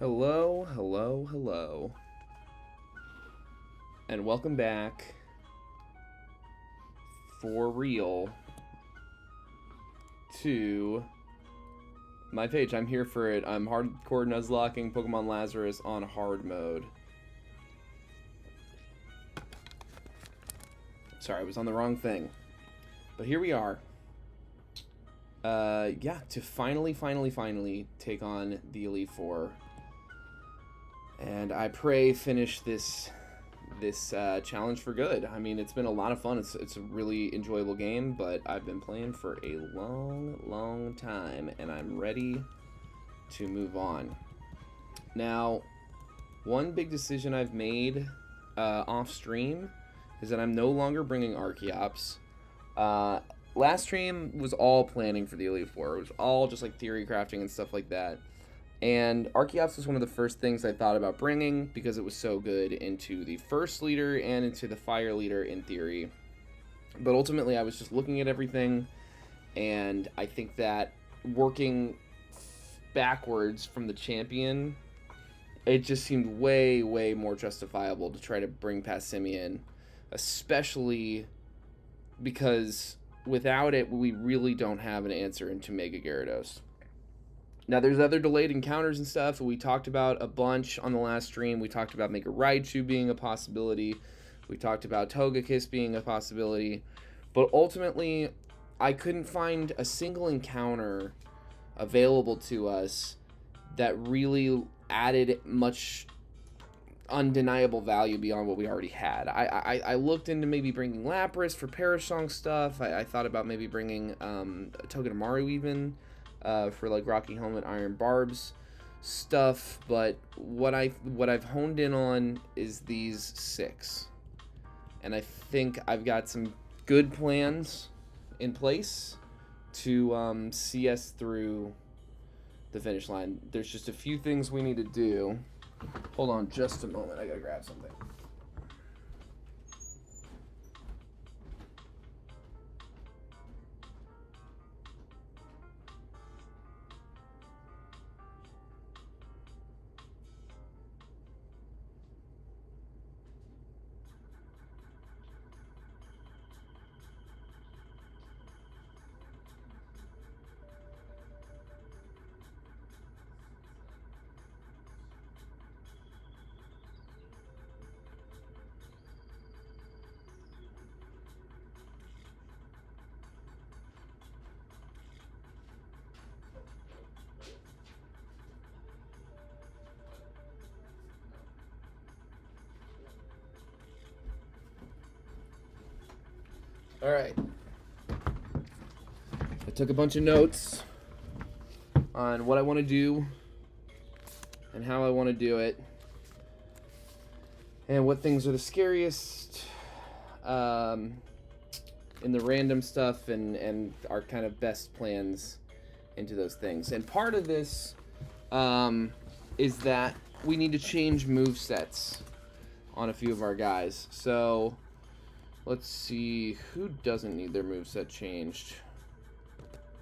Hello, hello, hello. And welcome back for real to my page. I'm here for it. I'm hardcore nuzlocking Pokemon Lazarus on hard mode. Sorry, I was on the wrong thing. But here we are. Yeah, to finally take on the Elite Four. And I pray finish this challenge for good. I mean, it's been a lot of fun. It's a really enjoyable game, but I've been playing for a long time, and I'm ready to move on. Now, one big decision I've made off stream is that I'm no longer bringing Archeops. Last stream was all planning for the Elite Four. It was all just like theory crafting and stuff like that. And Archeops was one of the first things I thought about bringing because it was so good into the first leader and into the fire leader in theory. But ultimately, I was just looking at everything, and I think that working backwards from the champion, it just seemed way more justifiable to try to bring past Simeon, especially because without it, we really don't have an answer into Mega Gyarados. Now, there's other delayed encounters and stuff we talked about a bunch on the last stream. We talked about Mega Raichu being a possibility. We talked about Togekiss being a possibility. But ultimately, I couldn't find a single encounter available to us that really added much undeniable value beyond what we already had. I looked into maybe bringing Lapras for Parasong stuff. I thought about maybe bringing Togedemaru even. For like Rocky Helmet, Iron Barbs stuff, but what I've honed in on is these 6, and I think I've got some good plans in place to see us through the finish line. There's just a few things we need to do. Hold on just a moment, I gotta grab something. Alright. I took a bunch of notes on what I want to do and how I want to do it and what things are the scariest in the random stuff and our kind of best plans into those things. And part of this is that we need to change movesets on a few of our guys. So let's see, who doesn't need their moveset changed?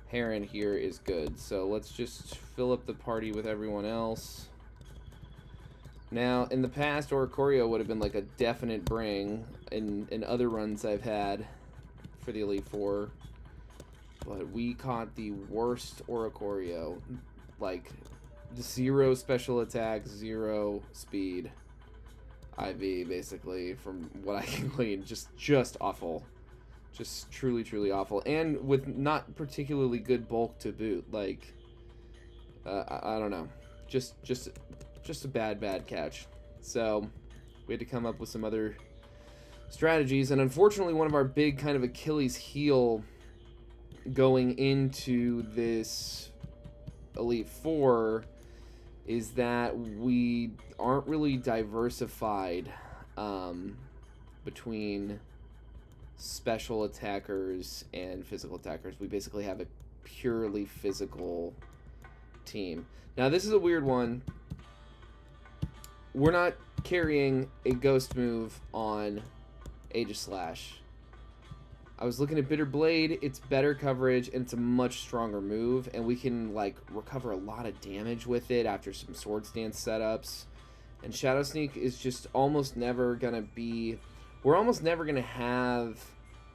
Heron here is good, so let's just fill up the party with everyone else. Now, in the past, Oricorio would have been like a definite bring in other runs I've had for the Elite Four, but we caught the worst Oricorio, like 0 special attack, 0 speed. IV, basically, from what I can glean. Just awful. Just truly awful. And with not particularly good bulk to boot. Like, I don't know. Just a bad catch. So, we had to come up with some other strategies. And unfortunately, one of our big kind of Achilles heel going into this Elite Four is that we aren't really diversified between special attackers and physical attackers. We basically have a purely physical team. Now, this is a weird one. We're not carrying a ghost move on Aegislash. I was looking at Bitter Blade. It's better coverage, and it's a much stronger move, and we can, like, recover a lot of damage with it after some Swords Dance setups. And Shadow Sneak is just almost never going to be... We're almost never going to have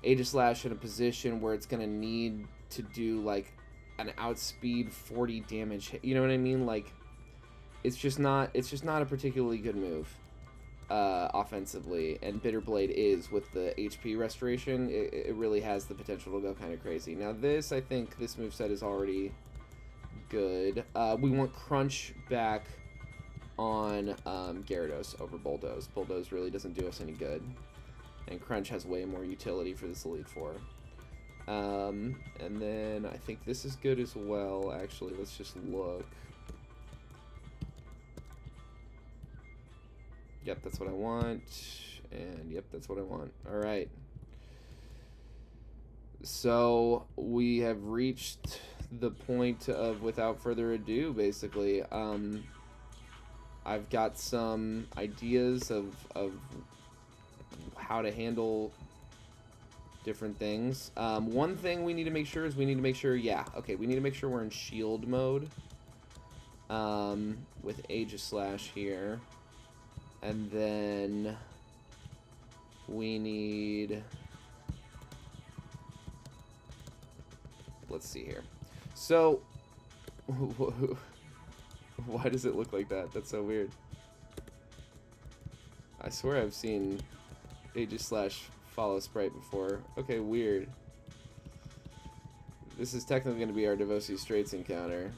Aegislash in a position where it's going to need to do, like, an outspeed 40 damage. You know what I mean? Like, it's just not a particularly good move. Offensively, and Bitter Blade is with the HP restoration. It really has the potential to go kind of crazy. Now this, I think this moveset is already good. We want Crunch back on Gyarados over Bulldoze. Bulldoze really doesn't do us any good, and Crunch has way more utility for this Elite Four. And then I think this is good as well. Actually, let's just look. Yep, that's what I want. And yep, that's what I want. All right. So we have reached the point of without further ado, basically. I've got some ideas of how to handle different things. One thing we need to make sure is we need to make sure we're in shield mode with Aegislash here. And then we need, let's see here. So, why does it look like that? That's so weird. I swear I've seen Aegislash follow Sprite before. Okay, weird. This is technically going to be our Devosi Straits encounter.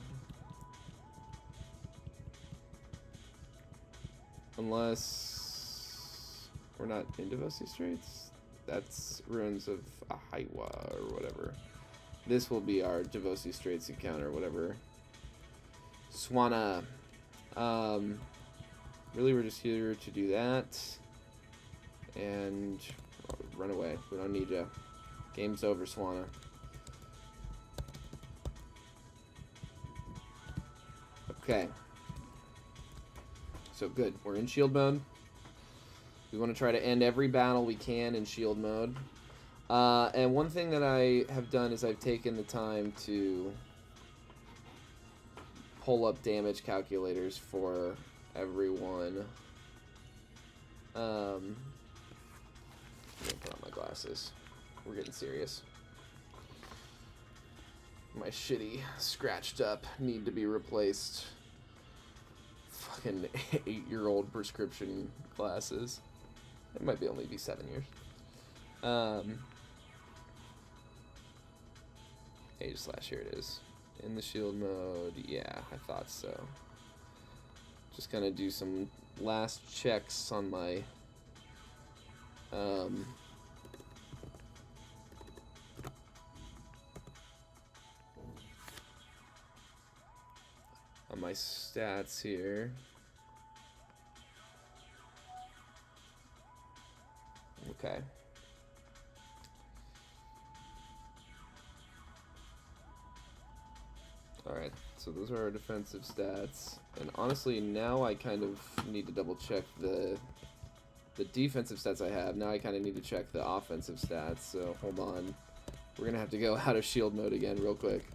Unless we're not in Devosi Straits. That's Ruins of Ahaiwa or whatever. This will be our Devosi Straits encounter, whatever. Swanna. Really, we're just here to do that. And run away. We don't need you. Game's over, Swanna. Okay. So good. We're in shield mode. We want to try to end every battle we can in shield mode. And one thing that I have done is I've taken the time to pull up damage calculators for everyone. I'm gonna put on my glasses. We're getting serious. My shitty, scratched up, need to be replaced fucking 8-year-old prescription glasses. It might only be 7 years. Aegislash, here it is. In the shield mode, yeah, I thought so. Just gonna do some last checks on my on my stats here. Okay. Alright, so those are our defensive stats. And honestly, now I kind of need to double check the defensive stats I have. Now I kind of need to check the offensive stats, so hold on. We're going to have to go out of shield mode again real quick.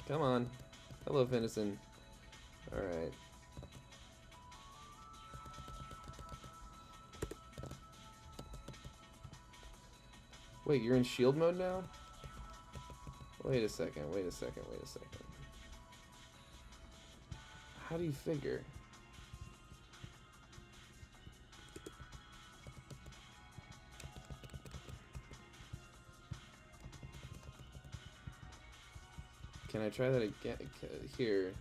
Come on. Hello, Finnison. Alright. Wait, you're in shield mode now? Wait a second. How do you figure? Can I try that again? Here.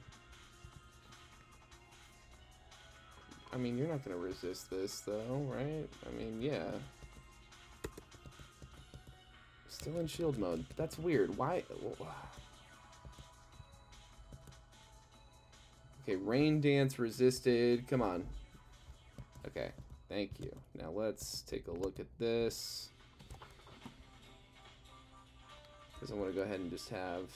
I mean, you're not gonna resist this, though, right? I mean, yeah. Still in shield mode. That's weird. Why? Okay, Rain Dance resisted. Come on. Okay, thank you. Now let's take a look at this. Because I want to go ahead and just have...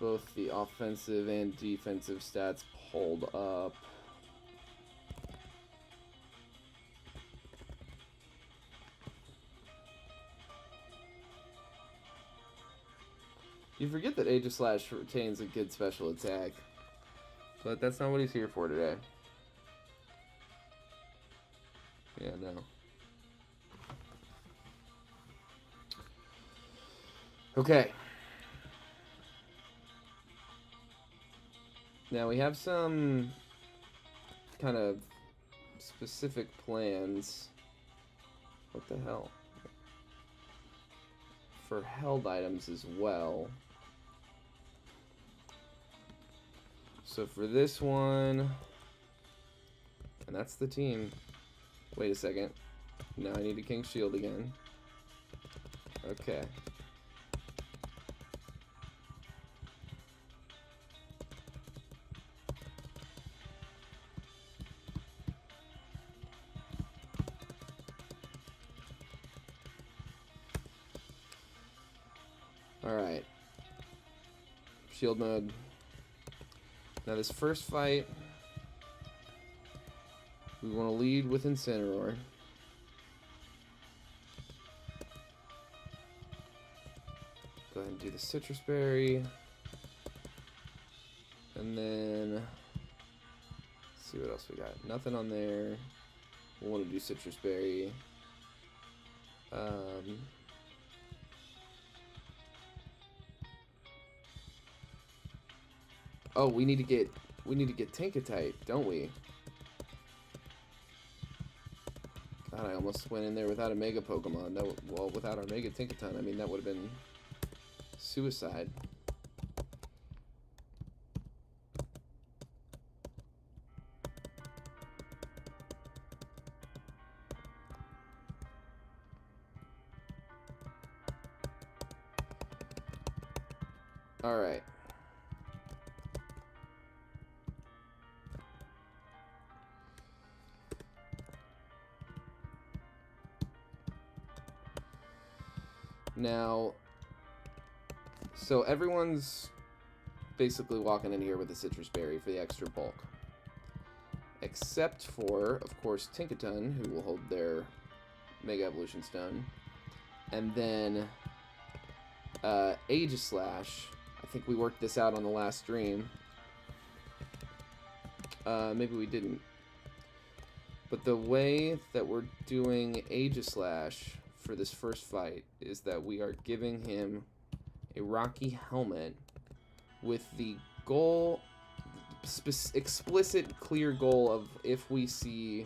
both the offensive and defensive stats pulled up. You forget that Aegislash retains a good special attack, but that's not what he's here for today. Yeah, no. Okay. Now we have some kind of specific plans. What the hell? For held items as well. So for this one, and that's the team. Wait a second. Now I need a King's Shield again. Okay. Alright. Shield mode. Now this first fight, we want to lead with Incineroar. Go ahead and do the Citrus Berry. And then, let's see what else we got. Nothing on there. We'll want to do Citrus Berry. Oh, we need to get Tinkatite, don't we? God, I almost went in there without a Mega Pokemon. Well, without our Mega Tinkaton, I mean, that would have been suicide. All right. Now, so everyone's basically walking in here with a Citrus Berry for the extra bulk. Except for, of course, Tinkaton, who will hold their Mega Evolution Stone. And then Aegislash. I think we worked this out on the last stream. Maybe we didn't. But the way that we're doing Aegislash for this first fight is that we are giving him a Rocky Helmet with the goal, explicit, clear goal of if we see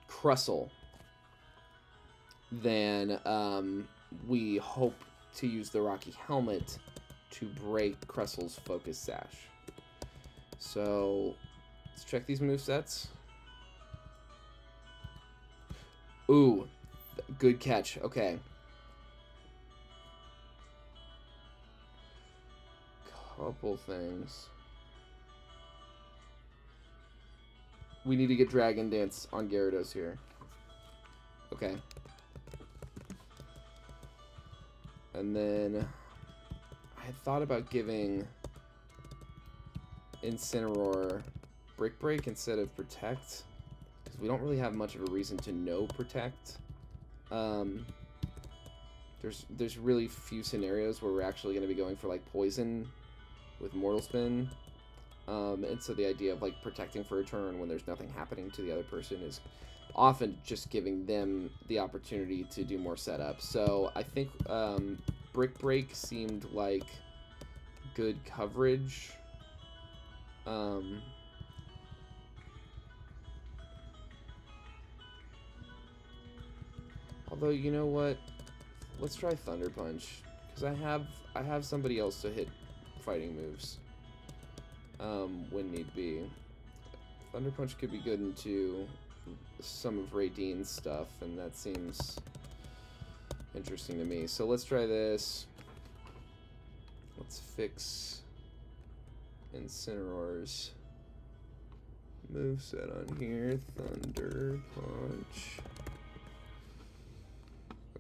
Crustle, then we hope to use the Rocky Helmet to break Crustle's Focus Sash. So let's check these movesets. Ooh, good catch. Okay. Couple things. We need to get Dragon Dance on Gyarados here. Okay. And then I had thought about giving Incineroar Brick Break instead of Protect, because we don't really have much of a reason to know Protect. There's really few scenarios where we're actually going to be going for like Poison with Mortal Spin. And so the idea of like protecting for a turn when there's nothing happening to the other person is often just giving them the opportunity to do more setup. So I think Brick Break seemed like good coverage. Although, you know what? Let's try Thunder Punch, because I have somebody else to hit fighting moves when need be. Thunder Punch could be good into some of Radine's stuff, and that seems interesting to me. So let's try this. Let's fix Incineroar's moveset on here. Thunder Punch.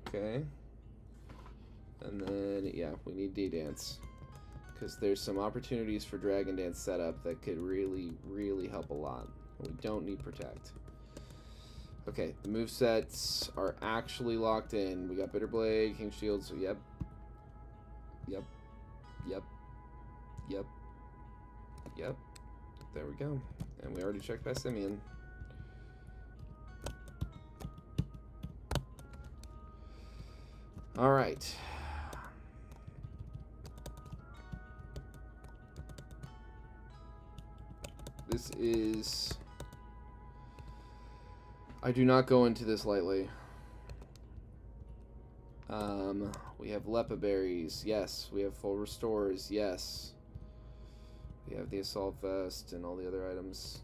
Okay. And then, yeah, we need D-Dance. Because there's some opportunities for Dragon Dance setup that could really, really help a lot. We don't need Protect. Okay, the movesets are actually locked in. We got Bitter Blade, King Shield, so yep. Yep. Yep. Yep. Yep. There we go. And we already checked by Simeon. Alright. This is... I do not go into this lightly. We have Lepa Berries, yes. We have full restores, yes. We have the Assault Vest and all the other items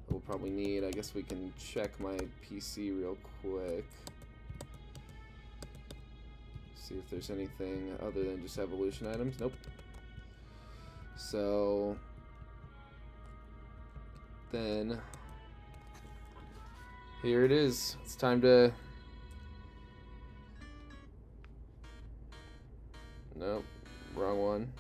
that we'll probably need. I guess we can check my PC real quick. See if there's anything other than just evolution items. Nope. So... then... here it is. It's time to... nope. Wrong one.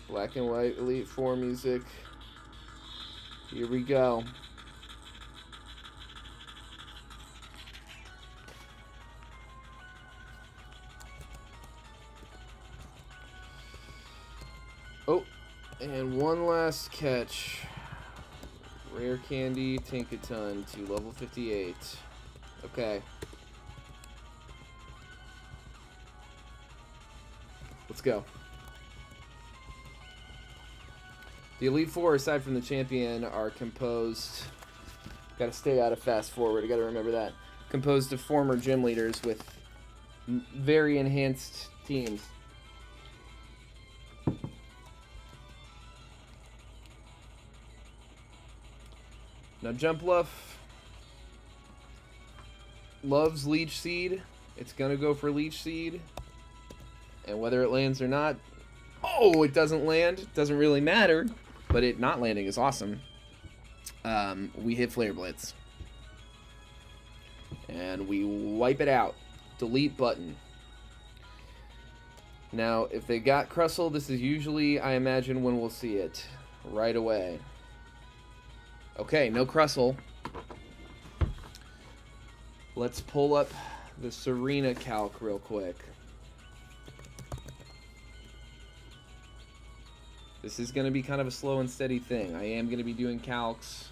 Black and White Elite Four music. Here we go. Oh, and one last catch. Rare Candy Tinkaton to level 58. Okay. Let's go. The Elite Four, aside from the champion, are composed... gotta stay out of fast forward, I gotta remember that. Composed of former gym leaders with very enhanced teams. Now Jumpluff loves Leech Seed. It's gonna go for Leech Seed. And whether it lands or not... oh, it doesn't land. It doesn't really matter. But it not landing is awesome. We hit Flare Blitz. And we wipe it out. Delete button. Now, if they got Crustle, this is usually, I imagine, when we'll see it. Right away. Okay, no Crustle. Let's pull up the Serena calc real quick. This is going to be kind of a slow and steady thing. I am going to be doing calcs.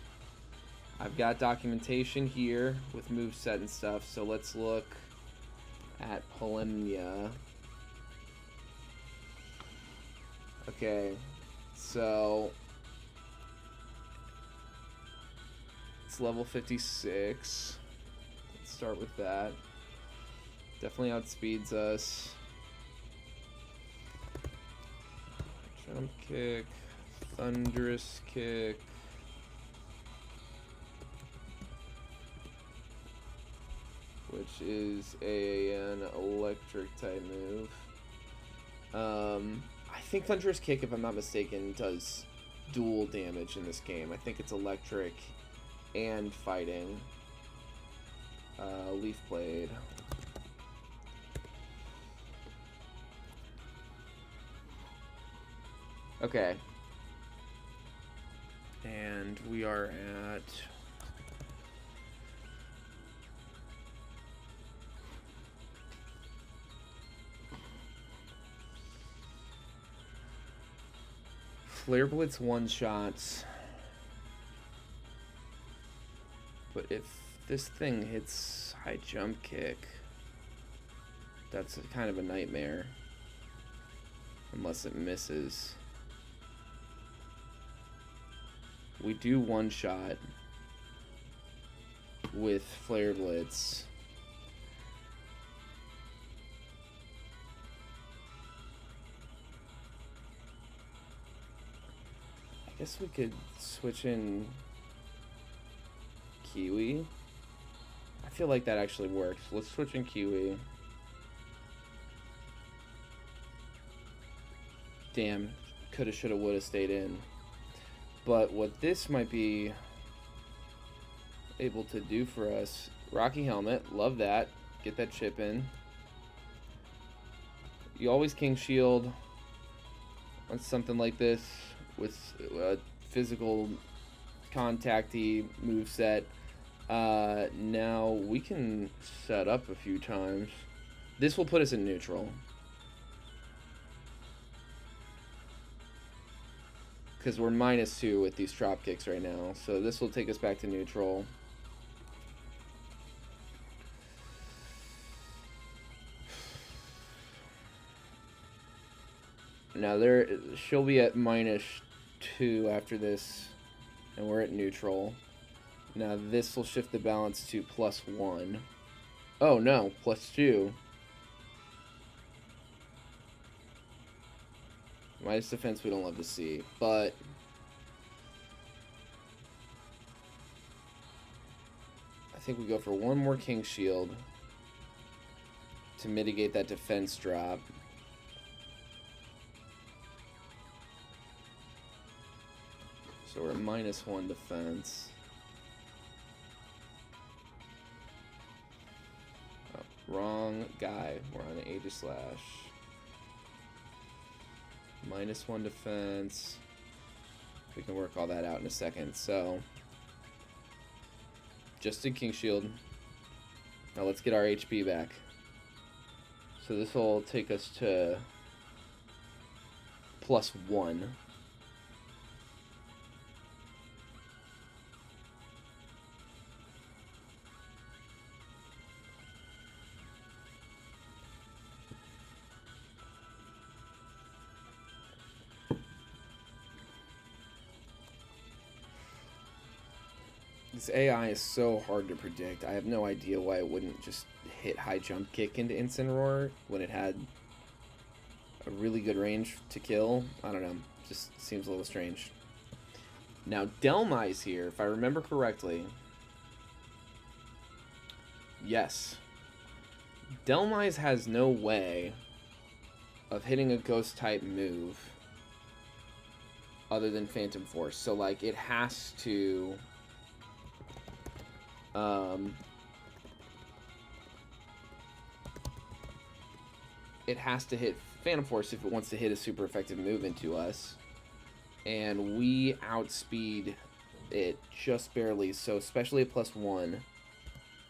I've got documentation here with moveset and stuff, so let's look at Polemnia. Okay, so it's level 56. Let's start with that. Definitely outspeeds us. Jump kick, thunderous kick. Which is an electric type move. I think thunderous kick, if I'm not mistaken, does dual damage in this game. I think it's electric and fighting. Leaf blade. Okay. And we are at... Flare Blitz one-shots. But if this thing hits high jump kick, that's kind of a nightmare. Unless it misses. We do one-shot with Flare Blitz. I guess we could switch in Kiwi. I feel like that actually works. Let's switch in Kiwi. Damn, coulda, shoulda, woulda stayed in. But what this might be able to do for us, Rocky Helmet, love that. Get that chip in. You always King Shield on something like this with a physical contacty moveset. Now we can set up a few times. This will put us in neutral. Because we're -2 with these drop kicks right now. So this will take us back to neutral. Now she'll be at -2 after this, and we're at neutral. Now this will shift the balance to +1. Oh no, +2. Minus defense we don't love to see, but I think we go for one more King Shield to mitigate that defense drop. So we're at -1 defense. Oh, wrong guy. We're on an Aegislash. -1 defense. We can work all that out in a second. So, just did King Shield. Now let's get our HP back. So this will take us to +1. This AI is so hard to predict. I have no idea why it wouldn't just hit high jump kick into Incineroar when it had a really good range to kill. I don't know. Just seems a little strange. Now, Delmai's here, if I remember correctly. Yes. Delmai's has no way of hitting a ghost type move other than Phantom Force. So, like, it has to... it has to hit Phantom Force if it wants to hit a super effective move into us. And we outspeed it just barely. So especially at +1,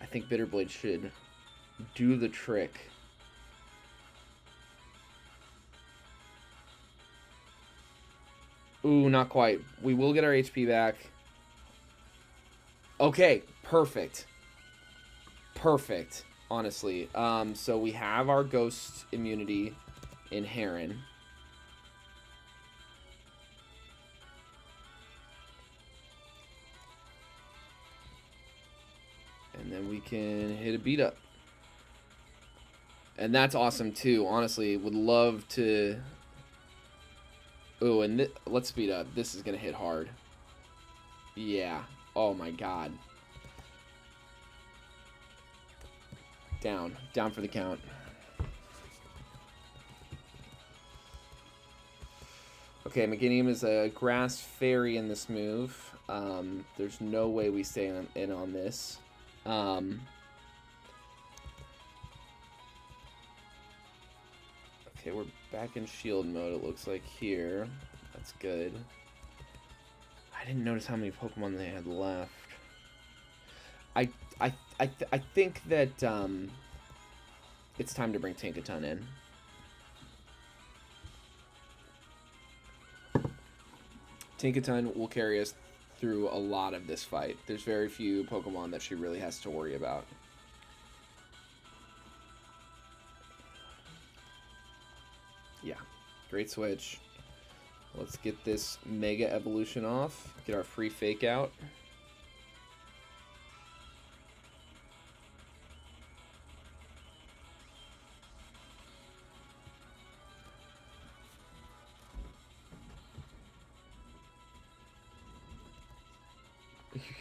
I think Bitterblade should do the trick. Ooh, not quite. We will get our HP back. Okay, perfect. Perfect, honestly. So we have our ghost immunity in Heron. And then we can hit a beat up. And that's awesome too, honestly. Would love to... Ooh, and let's speed up. This is going to hit hard. Yeah. Oh my god. Down. Down for the count. Okay, Meganium is a grass fairy in this move. There's no way we stay in on this. Okay, we're back in shield mode, it looks like here. That's good. I didn't notice how many Pokemon they had left. I think that it's time to bring Tinkaton in. Tinkaton will carry us through a lot of this fight. There's very few Pokemon that she really has to worry about. Yeah, great switch. Let's get this Mega Evolution off. Get our free Fake out.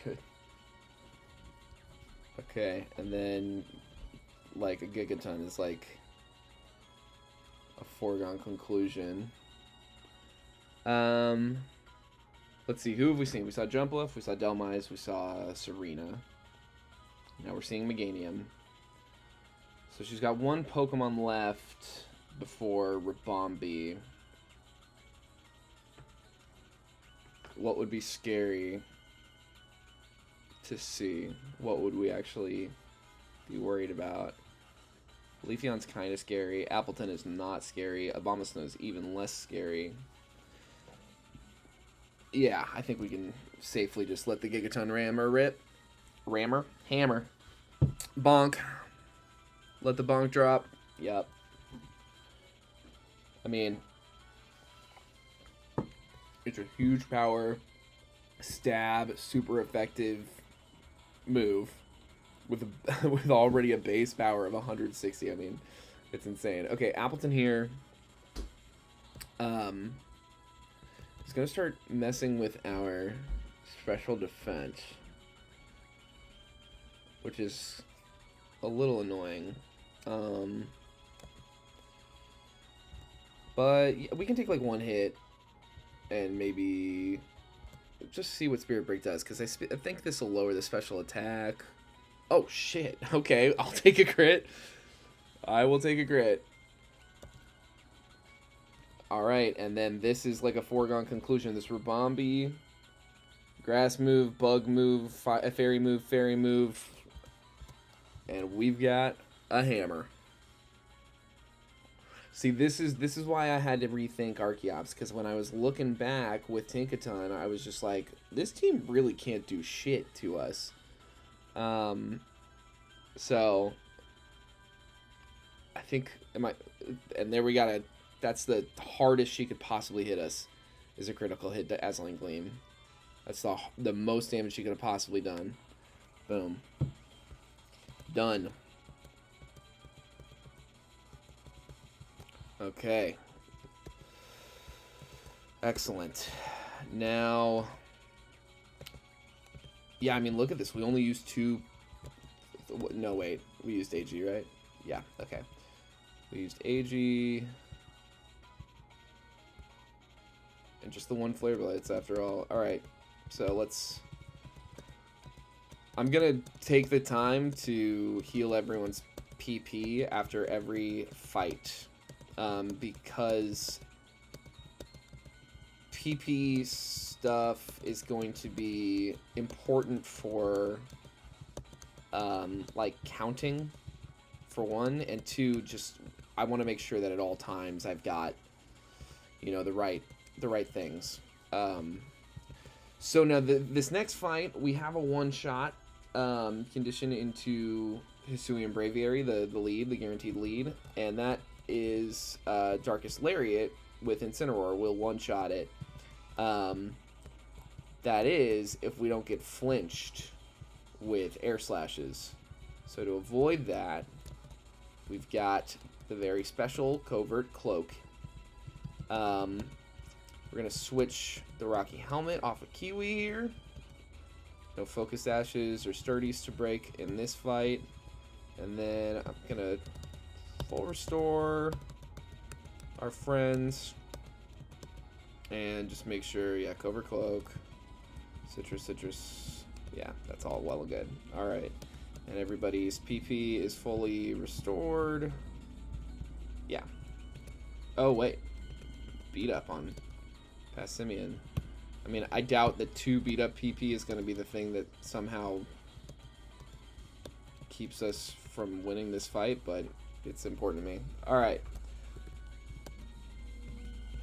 Good. Okay, and then like a Gigaton is like a foregone conclusion. Let's see, who have we seen? We saw Jumpluff, we saw Delmise, we saw Serena. Now we're seeing Meganium. So she's got one Pokemon left before Ribombee. What would be scary to see? What would we actually be worried about? Leafeon's kind of scary. Appleton is not scary. Abomasnow is even less scary. Yeah, I think we can safely just let the Gigaton Rammer rip. Hammer. Bonk. Let the bonk drop. Yep. I mean, it's a huge power, stab, super effective move with with already a base power of 160. I mean, it's insane. Okay, Appleton here. It's gonna start messing with our special defense, which is a little annoying. But we can take like one hit and maybe just see what Spirit Break does, because I think this will lower the special attack. Oh shit. Okay, I'll take a crit. I will take a crit. Alright, and then this is like a foregone conclusion. This Ribombee, grass move, bug move, fairy move, and we've got a hammer. See, this is why I had to rethink Archeops, because when I was looking back with Tinkaton, I was just like, this team really can't do shit to us. So I think, and there we got a, that's the hardest she could possibly hit us, is a critical hit to Dazzling Gleam. That's the most damage she could have possibly done. Boom. Done. Okay. Excellent. Now, yeah, I mean, look at this. We only used two. No, wait. We used AG, right? Yeah, okay. We used AG. And just the one Flare Blades after all. Alright, so let's... I'm gonna take the time to heal everyone's PP after every fight. Because PP stuff is going to be important for, like, counting, for one, and two, just, I want to make sure that at all times I've got, you know, the right things. So now this next fight, we have a one-shot condition into Hisuian Braviary, the lead, the guaranteed lead, and that is Darkest Lariat with Incineroar. We'll one-shot it. That is if we don't get flinched with Air Slashes. So to avoid that, we've got the very special Covert Cloak. We're going to switch the Rocky Helmet off of Kiwi here. No Focus Ashes or Sturdies to break in this fight. And then I'm going to full restore our friends. And just make sure, yeah, Covert Cloak. Citrus. Yeah, that's all well and good. Alright. And everybody's PP is fully restored. Yeah. Oh, wait. Beat up on Passimian. I mean, I doubt that 2 beat up PP is going to be the thing that somehow keeps us from winning this fight, but it's important to me. Alright.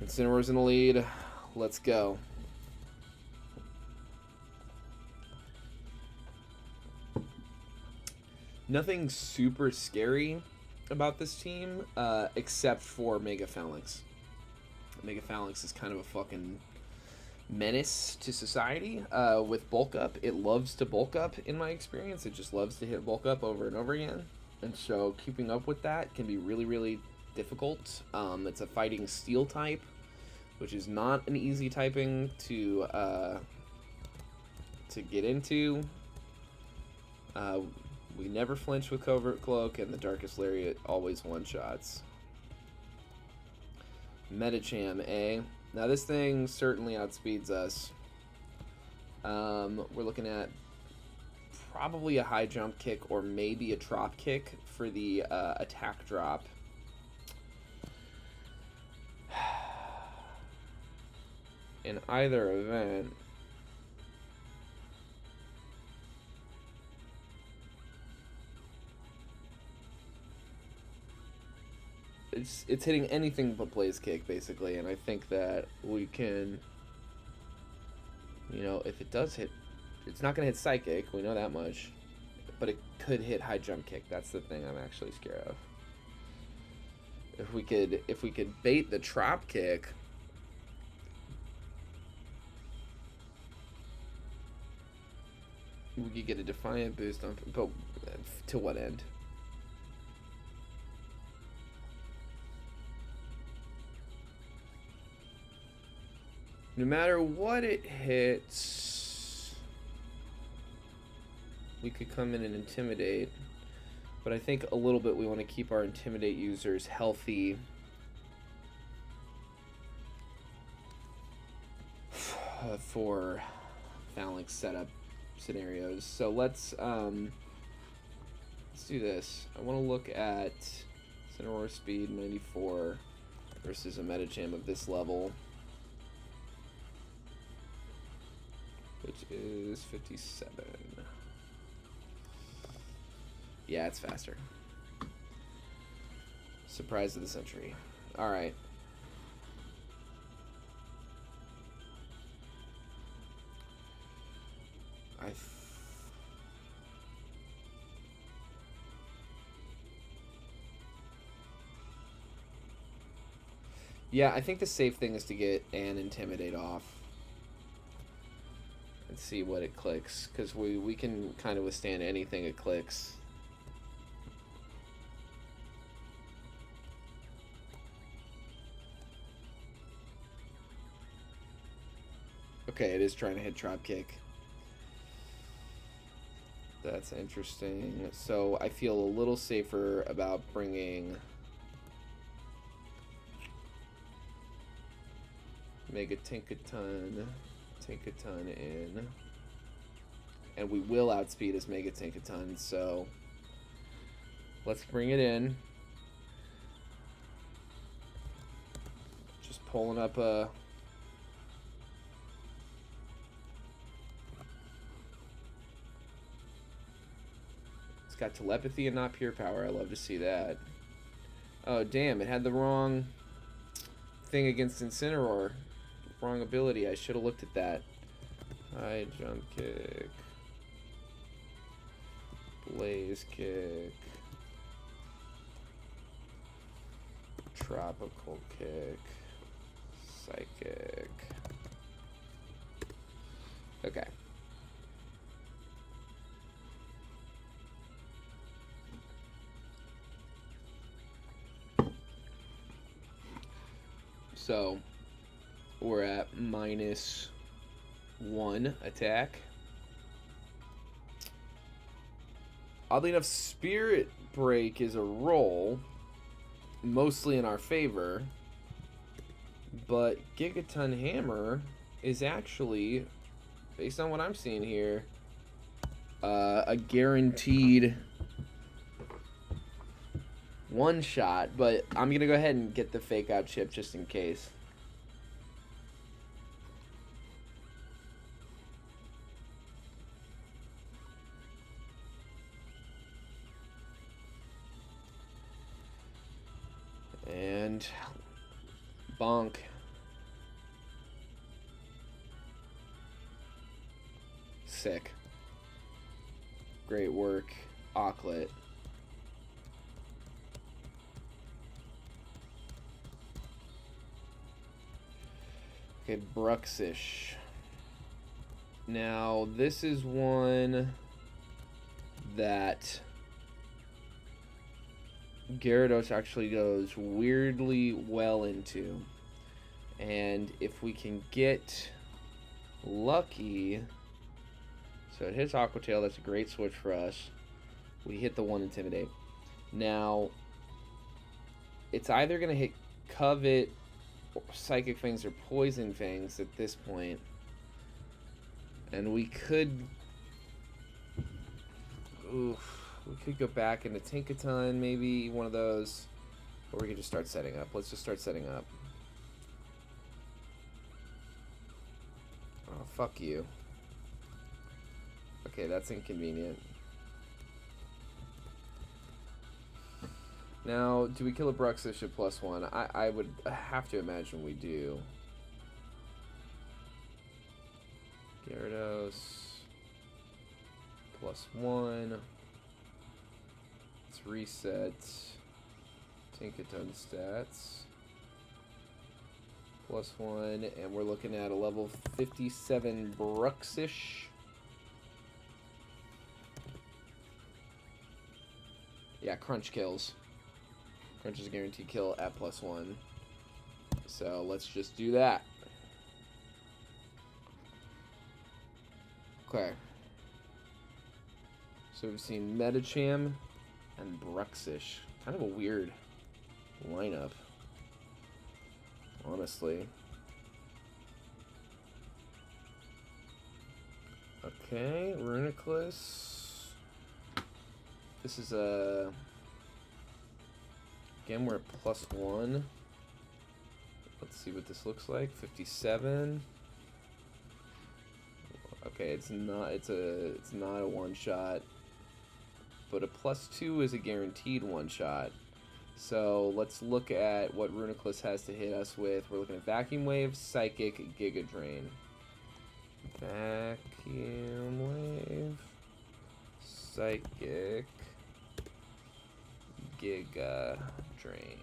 Incineroar's in the lead. Let's go. Nothing super scary about this team, except for Mega Phalanx. Mega Phalanx is kind of a fucking menace to society. With bulk up, it loves to bulk up in my experience. It just loves to hit bulk up over and over again. And so keeping up with that can be really, really difficult. It's a fighting steel type, which is not an easy typing to get into. We never flinch with Covert Cloak, and the Darkest Lariat always one-shots. Metacham, eh? Now this thing certainly outspeeds us. We're looking at probably a high jump kick or maybe a drop kick for the attack drop. In either event, it's hitting anything but Blaze Kick, basically, and I think that we can, you know, if it does hit, it's not going to hit Psychic, we know that much, but it could hit High Jump Kick. That's the thing I'm actually scared of. If we could bait the Trop Kick, we could get a Defiant boost on, but to what end? No matter what it hits, we could come in and Intimidate. But I think a little bit we want to keep our Intimidate users healthy. For Phalanx setup scenarios. So let's do this. I want to look at Cineroar speed 94 versus a Metagem of this level, which is 57. Yeah, it's faster. Surprise of the century. All right. Yeah, I think the safe thing is to get an Intimidate off and see what it clicks, because we can kind of withstand anything it clicks. Okay, it is trying to hit Drop Kick. That's interesting. So I feel a little safer about bringing Mega Tinkaton in. And we will outspeed as Mega Tinkaton, so let's bring it in. Just pulling up a... It's got Telepathy and not Pure Power. I love to see that. Oh, damn, it had the wrong thing against Incineroar. Wrong ability. I should have looked at that. High Jump Kick. Blaze Kick. Tropical Kick. Psychic. Okay. So we're at -1 attack. Oddly enough, Spirit Break is a roll, mostly in our favor, but Gigaton Hammer is actually, based on what I'm seeing here, a guaranteed one-shot, but I'm gonna go ahead and get the fake out chip just in case. And bonk. Sick. Great work, Auklet. Okay, Bruxish. Now, this is one that Gyarados actually goes weirdly well into. And if we can get lucky, so it hits Aqua Tail, that's a great switch for us. We hit the one Intimidate. Now, it's either going to hit Covet Psychic Fangs or Poison Fangs at this point. And we could... Oof. We could go back into Tinkaton, maybe one of those. Or we could just start setting up. Let's just start setting up. Oh, fuck you. Okay, that's inconvenient. Now, do we kill a Bruxish at +1? I would have to imagine we do. Gyarados. +1. Let's reset Tinkaton stats. +1, and we're looking at a level 57 Bruxish. Yeah, Crunch kills. Crunch is a guaranteed kill at +1. So let's just do that. Okay. So we've seen Medicham and Bruxish. Kind of a weird lineup, honestly. Okay, Reuniclus. This is a... Again, we're at +1. Let's see what this looks like. 57. Okay, it's not a one-shot. But a +2 is a guaranteed one-shot. So let's look at what Reuniclus has to hit us with. We're looking at Vacuum Wave, Psychic, Giga Drain. Vacuum Wave, Psychic, Giga Drain.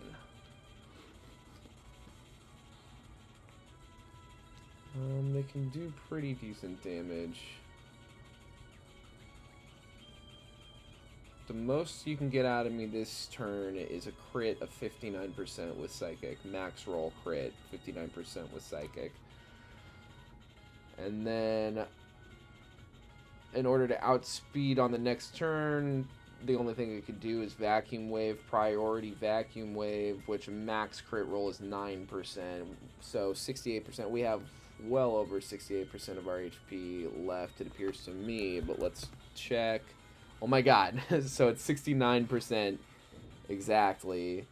They can do pretty decent damage. The most you can get out of me this turn is a crit of 59% with Psychic. Max roll crit, 59% with Psychic. And then, in order to outspeed on the next turn, the only thing it could do is Vacuum Wave, Priority Vacuum Wave, which max crit roll is 9%. So 68%. We have well over 68% of our HP left, it appears to me. But let's check. Oh my god. So it's 69% exactly,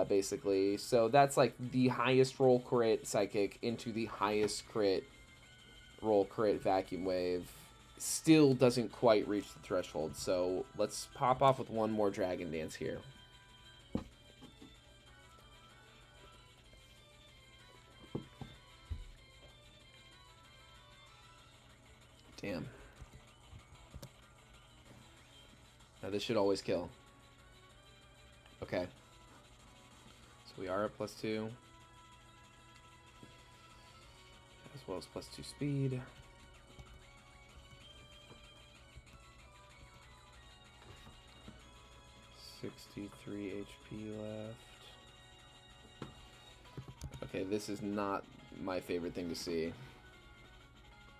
basically. So that's like the highest roll crit Psychic into the highest crit roll crit Vacuum Wave. Still doesn't quite reach the threshold. So let's pop off with one more Dragon Dance here. Damn. Now this should always kill. Okay. So we are at +2. As well as +2 speed. $63 HP left. Okay, this is not my favorite thing to see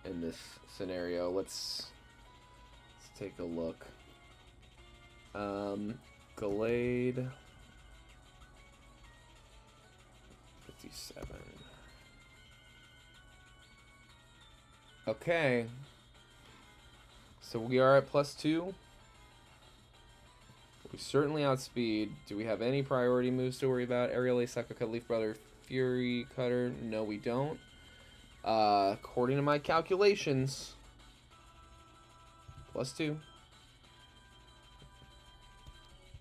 in this scenario. Let's take a look. Gallade 57. Okay. So we are at +2. We certainly outspeed. Do we have any priority moves to worry about? Aerial Ace, Psycho Cut, Leaf Brother, Fury Cutter? No, we don't. According to my calculations, +2.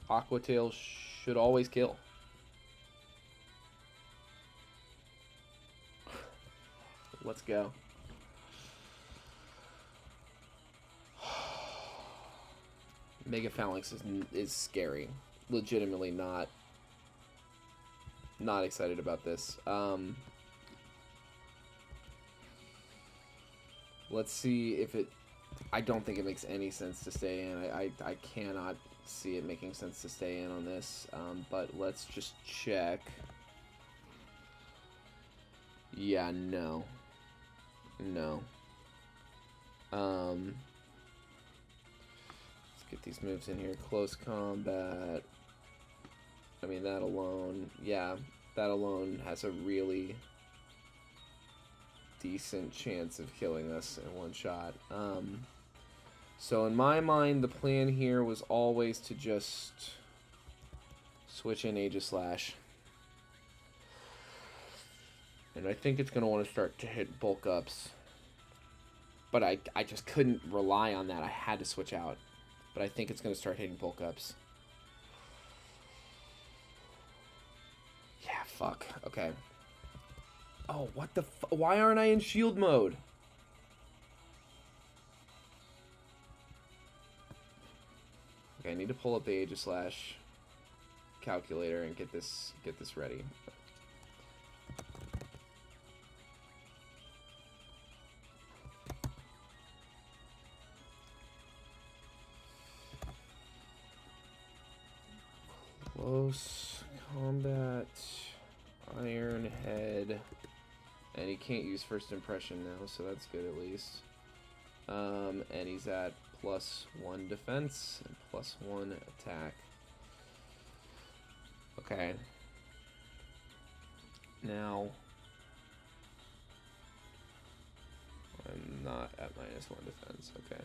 Aqua Tail should always kill. Let's go. Mega Phalanx is scary. Legitimately not excited about this. Let's see if it... I don't think it makes any sense to stay in. I cannot see it making sense to stay in on this. But let's just check. Yeah, no. No. Let's get these moves in here. Close combat. I mean, that alone. Yeah. That alone has a really decent chance of killing us in one shot. So in my mind, the plan here was always to just switch in Aegislash. And I think it's going to want to start to hit bulk ups. But I just couldn't rely on that. I had to switch out. But I think it's going to start hitting bulk ups. Yeah, fuck. Okay. Oh, what the f... Why aren't I in shield mode? Okay, I need to pull up the Aegislash calculator and get this ready. Close combat, Iron Head, and he can't use first impression now, so that's good at least. And he's at +1 defense and +1 attack. Okay. Now, I'm not at -1 defense. Okay.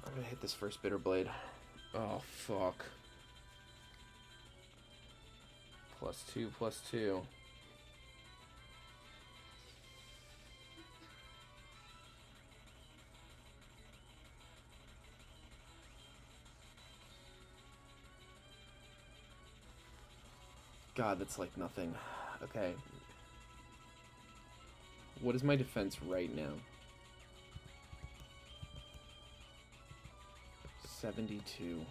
I'm gonna hit this first Bitter Blade. Oh, fuck. +2, +2. God, that's like nothing. Okay. What is my defense right now? 72.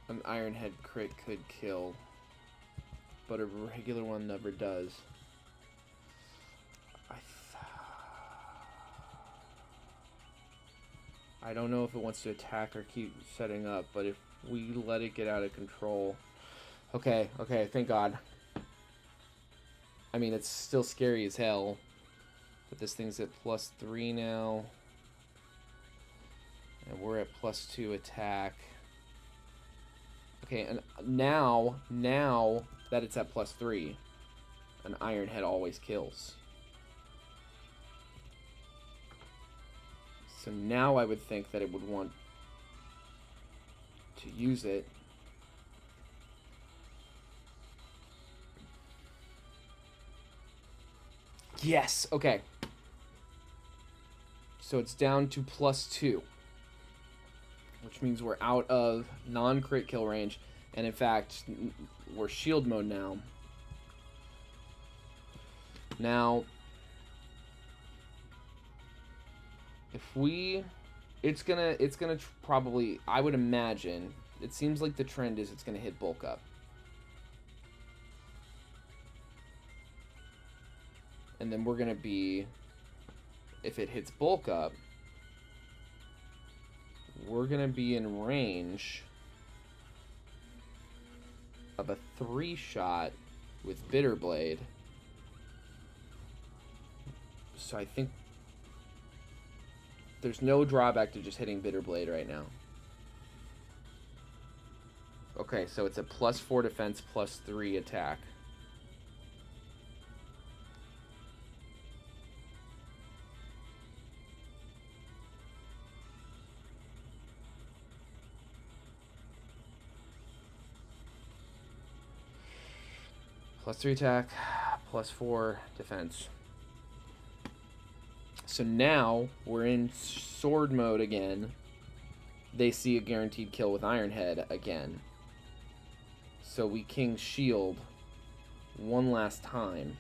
An Iron Head crit could kill, but a regular one never does. I don't know if it wants to attack or keep setting up, but if we let it get out of control... Okay, okay, thank God. I mean, it's still scary as hell, but this thing's at +3 now, and we're at +2 attack. Okay, and now that it's at +3, an Iron Head always kills. So now I would think that it would want to use it. Yes, okay. So it's down to +2. Which means we're out of non-crit kill range. And in fact, we're shield mode now. Now, if we... It's gonna probably... I would imagine... It seems like the trend is it's gonna hit bulk up. And then we're gonna be... If it hits bulk up... We're gonna be in range of a 3-shot with Bitter Blade. So I think there's no drawback to just hitting Bitter Blade right now. Okay, so it's a +4 defense, +3 attack. +3 attack, +4 defense. So now we're in sword mode again. They see a guaranteed kill with Iron Head again. So we King Shield one last time.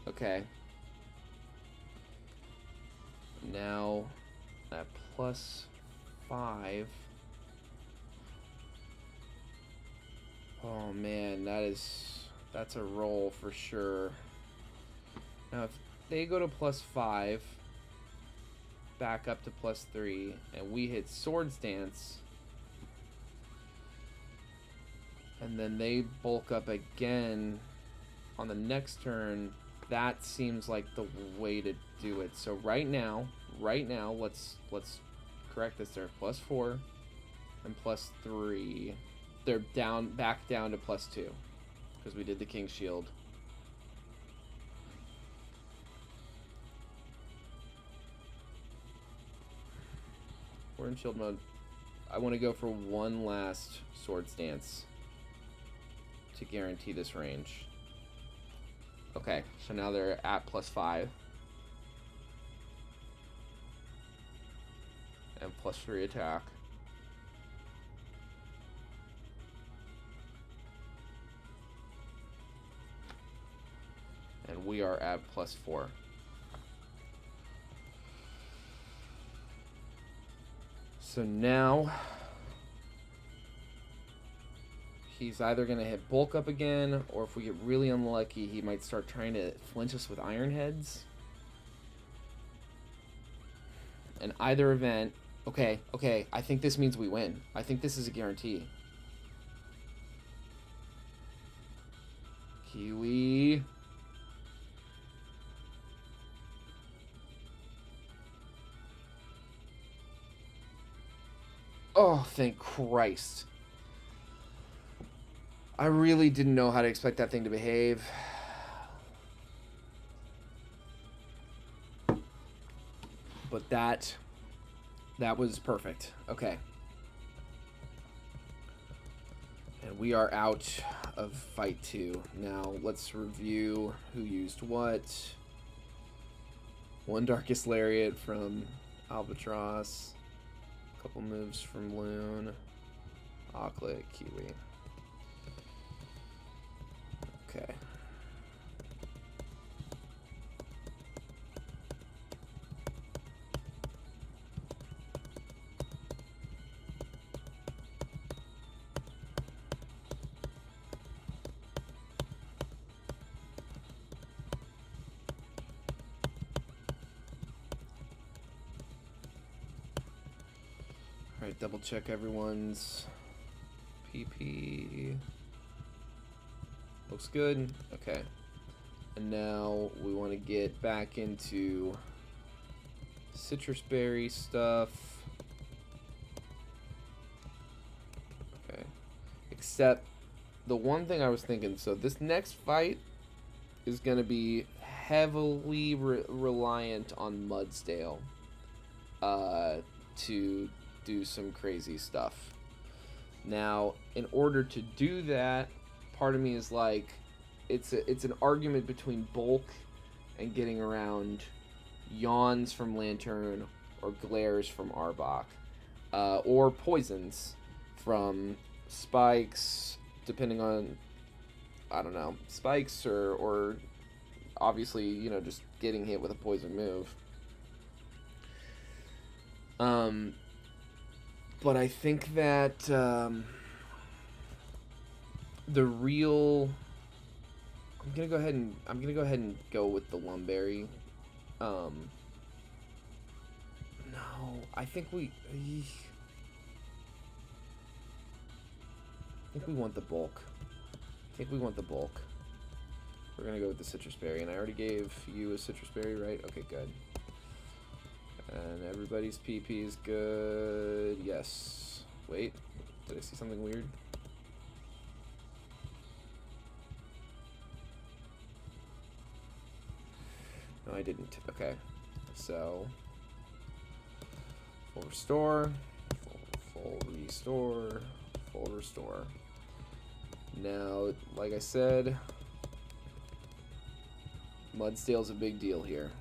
Okay. Now at +5. Oh man, that's a roll for sure. Now they go to +5, back up to +3, and we hit Swords Dance, and then they bulk up again on the next turn, that seems like the way to do it. So right now, let's correct this. They're +4 and +3. They're back down to +2 because we did the King's Shield. We're in shield mode. I want to go for one last Swords Dance to guarantee this range. Okay, so now they're at +5 and +3 attack. And we are at +4. So now he's either going to hit bulk up again, or if we get really unlucky, he might start trying to flinch us with Iron Heads. In either event, okay, I think this means we win. I think this is a guarantee. Kiwi. Oh, thank Christ. I really didn't know how to expect that thing to behave. But that was perfect. Okay. And we are out of Fight 2. Now, let's review who used what. One Darkest Lariat from Albatross. Couple moves from Loon, Auklet, Kiwi. Okay. Alright, double check everyone's PP. Looks good. Okay. And now we want to get back into citrus berry stuff. Okay. Except the one thing I was thinking, so this next fight is going to be heavily reliant on Mudsdale to do some crazy stuff. Now, in order to do that, part of me is like, it's an argument between bulk and getting around yawns from Lantern or glares from Arbok, or poisons from spikes, depending on, I don't know, spikes or obviously, you know, just getting hit with a poison move. But I think that the real, I'm gonna go ahead and go with the Lumberry. No, I think we want the bulk. We're gonna go with the citrus berry, and I already gave you a citrus berry, right? Okay, good. And everybody's PP is good. Yes. Wait, did I see something weird? No, I didn't. Okay. So, full restore, full restore, full restore. Now, like I said, Mudsdale's a big deal here.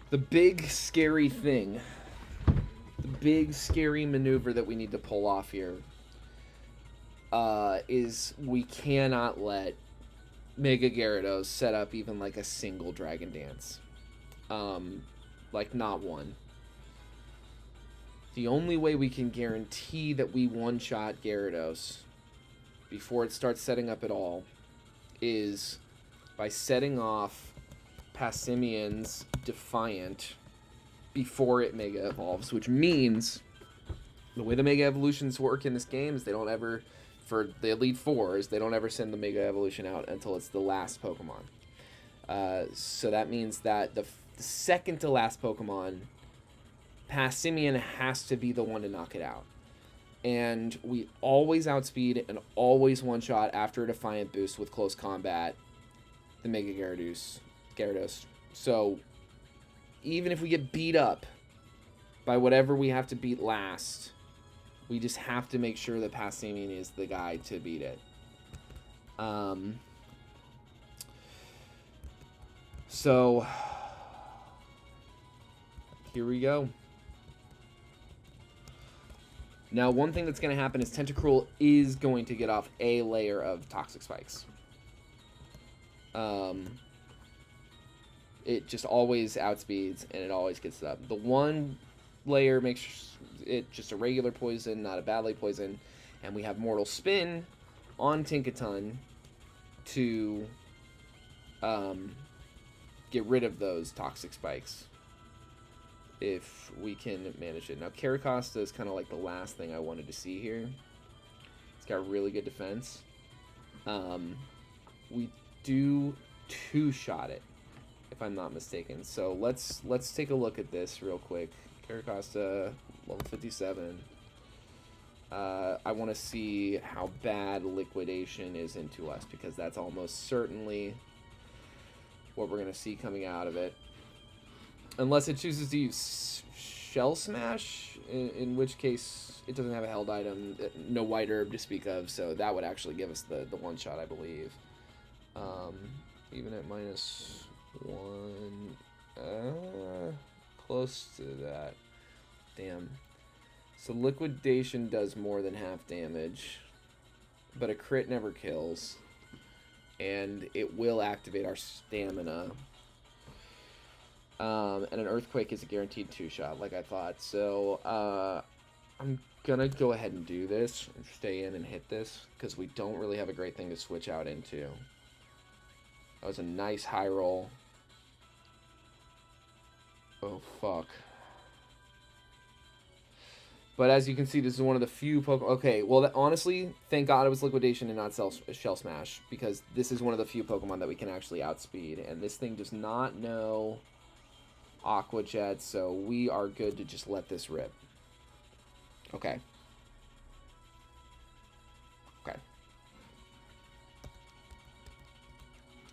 The big scary thing, the big scary maneuver that we need to pull off here is we cannot let Mega Gyarados set up even like a single Dragon Dance. Like not one. The only way we can guarantee that we one-shot Gyarados before it starts setting up at all is by setting off Passimian's Defiant before it Mega Evolves, which means the way the Mega Evolutions work in this game is they don't ever, for the Elite Fours, they don't ever send the Mega Evolution out until it's the last Pokemon. So that means that the second to last Pokemon, Passimian has to be the one to knock it out. And we always outspeed and always one-shot after a Defiant boost with close combat the Mega Gyarados. So even if we get beat up by whatever we have to beat last, we just have to make sure that Passimian is the guy to beat it. So here we go. Now, one thing that's going to happen is Tentacruel is going to get off a layer of Toxic Spikes. It just always outspeeds, and it always gets it up. The one layer makes it just a regular poison, not a badly poison. And we have Mortal Spin on Tinkaton to get rid of those Toxic Spikes, if we can manage it. Now, Caracosta is kind of like the last thing I wanted to see here. It's got really good defense. We do two-shot it, if I'm not mistaken. So let's take a look at this real quick. Caracosta, level 57. I want to see how bad Liquidation is into us, because that's almost certainly what we're going to see coming out of it. Unless it chooses to use Shell Smash, in which case it doesn't have a held item, no White Herb to speak of, so that would actually give us the one shot, I believe. Even at -1, close to that. Damn. So Liquidation does more than half damage, but a crit never kills, and it will activate our stamina. And an Earthquake is a guaranteed two-shot, like I thought. So, I'm gonna go ahead and do this, and stay in and hit this, because we don't really have a great thing to switch out into. That was a nice high roll. Oh, fuck. But as you can see, this is one of the few Pokemon... Okay, well, honestly, thank God it was Liquidation and not Shell Smash, because this is one of the few Pokemon that we can actually outspeed, and this thing does not know Aqua Jet, so we are good to just let this rip. Okay. Okay.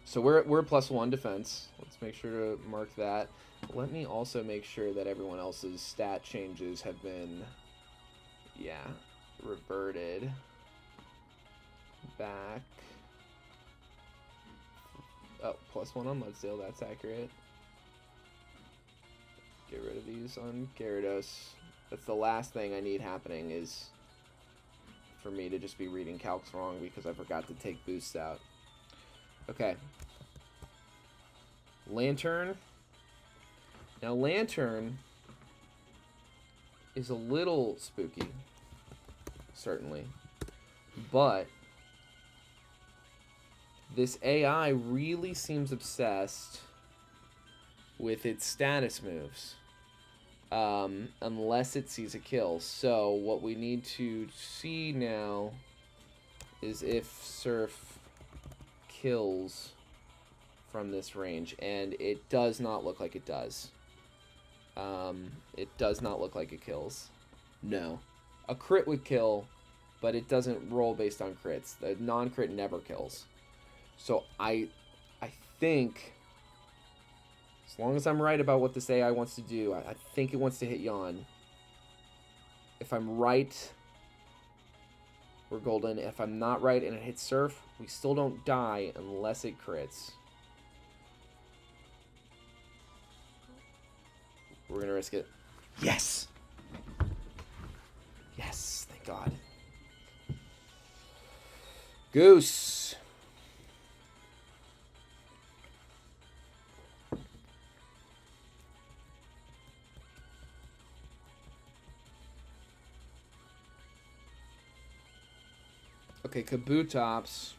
So we're +1 defense. Let's make sure to mark that. Let me also make sure that everyone else's stat changes have been, yeah, reverted back. Oh, +1 on Mudsdale, that's accurate. Get rid of these on Gyarados. That's the last thing I need happening, is for me to just be reading calcs wrong because I forgot to take boosts out. Okay. Lantern. Now, Lantern is a little spooky, certainly, but this AI really seems obsessed with its status moves, unless it sees a kill. So what we need to see now is if Surf kills from this range, and it does not look like it does. It does not look like it kills. No. A crit would kill, but it doesn't roll based on crits. The non-crit never kills. So I think, as long as I'm right about what this AI wants to do, I think it wants to hit Yawn. If I'm right, we're golden. If I'm not right and it hits Surf, we still don't die unless it crits. We're going to risk it. Yes! Yes, thank God. Goose! Okay, Kabutops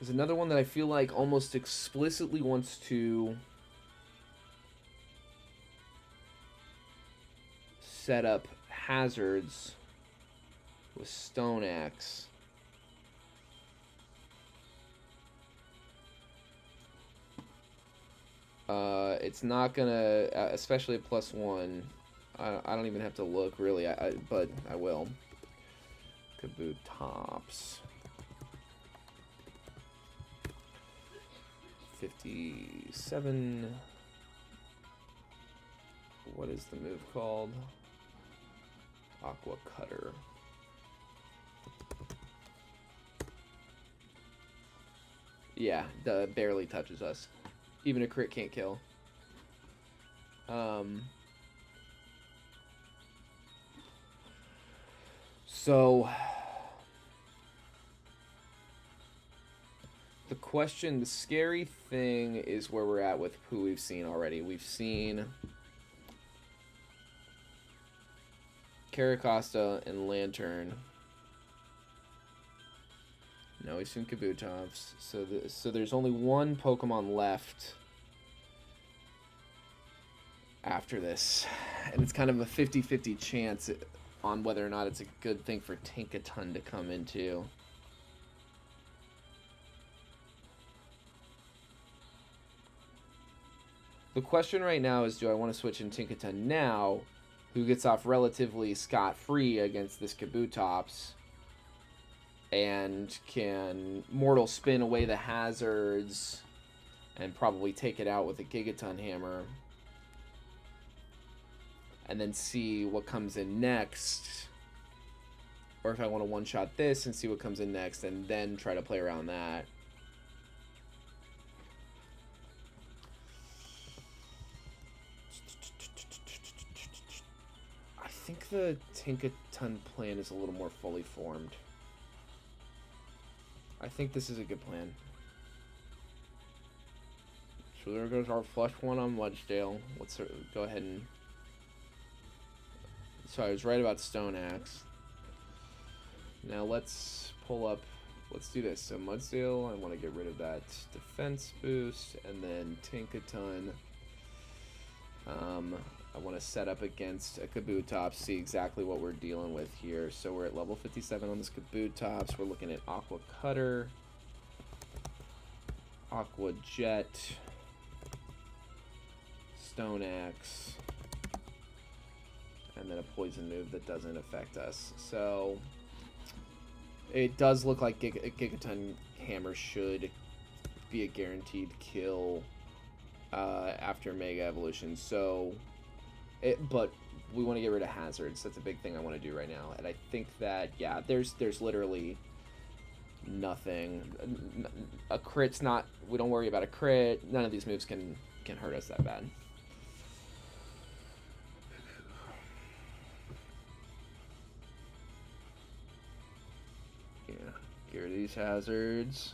There's another one that I feel like almost explicitly wants to set up hazards with Stone Axe. It's not gonna, especially at +1. I don't even have to look really, but I will. Kabutops. 57. What is the move called? Aqua Cutter. Yeah, barely touches us. Even a crit can't kill. So the question, the scary thing is where we're at with who we've seen already. We've seen Caracosta and Lantern. Now we've seen Kabutops. So there's only one Pokemon left after this. And it's kind of a 50-50 chance on whether or not it's a good thing for Tinkaton to come into. The question right now is, do I want to switch in Tinkaton now, who gets off relatively scot-free against this Kabutops, and can Mortal Spin away the hazards and probably take it out with a Gigaton Hammer, and then see what comes in next, or if I want to one-shot this and see what comes in next and then try to play around that. I think the Tinkaton plan is a little more fully formed. I think this is a good plan. So there goes our flush one on Mudgedale. Let's go ahead and... So I was right about Stone Axe. Now let's pull up... Let's do this. So Mudsdale, I want to get rid of that defense boost. And then Tinkaton. I want to set up against a Kabutops, see exactly what we're dealing with here. So we're at level 57 on this Kabutops. We're looking at Aqua Cutter, Aqua Jet, Stone Axe, and then a poison move that doesn't affect us. So it does look like Gigaton Hammer should be a guaranteed kill after Mega Evolution. So, but we want to get rid of hazards. That's a big thing I want to do right now. And I think that, yeah, there's literally nothing. A crit's not, we don't worry about a crit. None of these moves can hurt us that bad. Yeah, get rid of these hazards.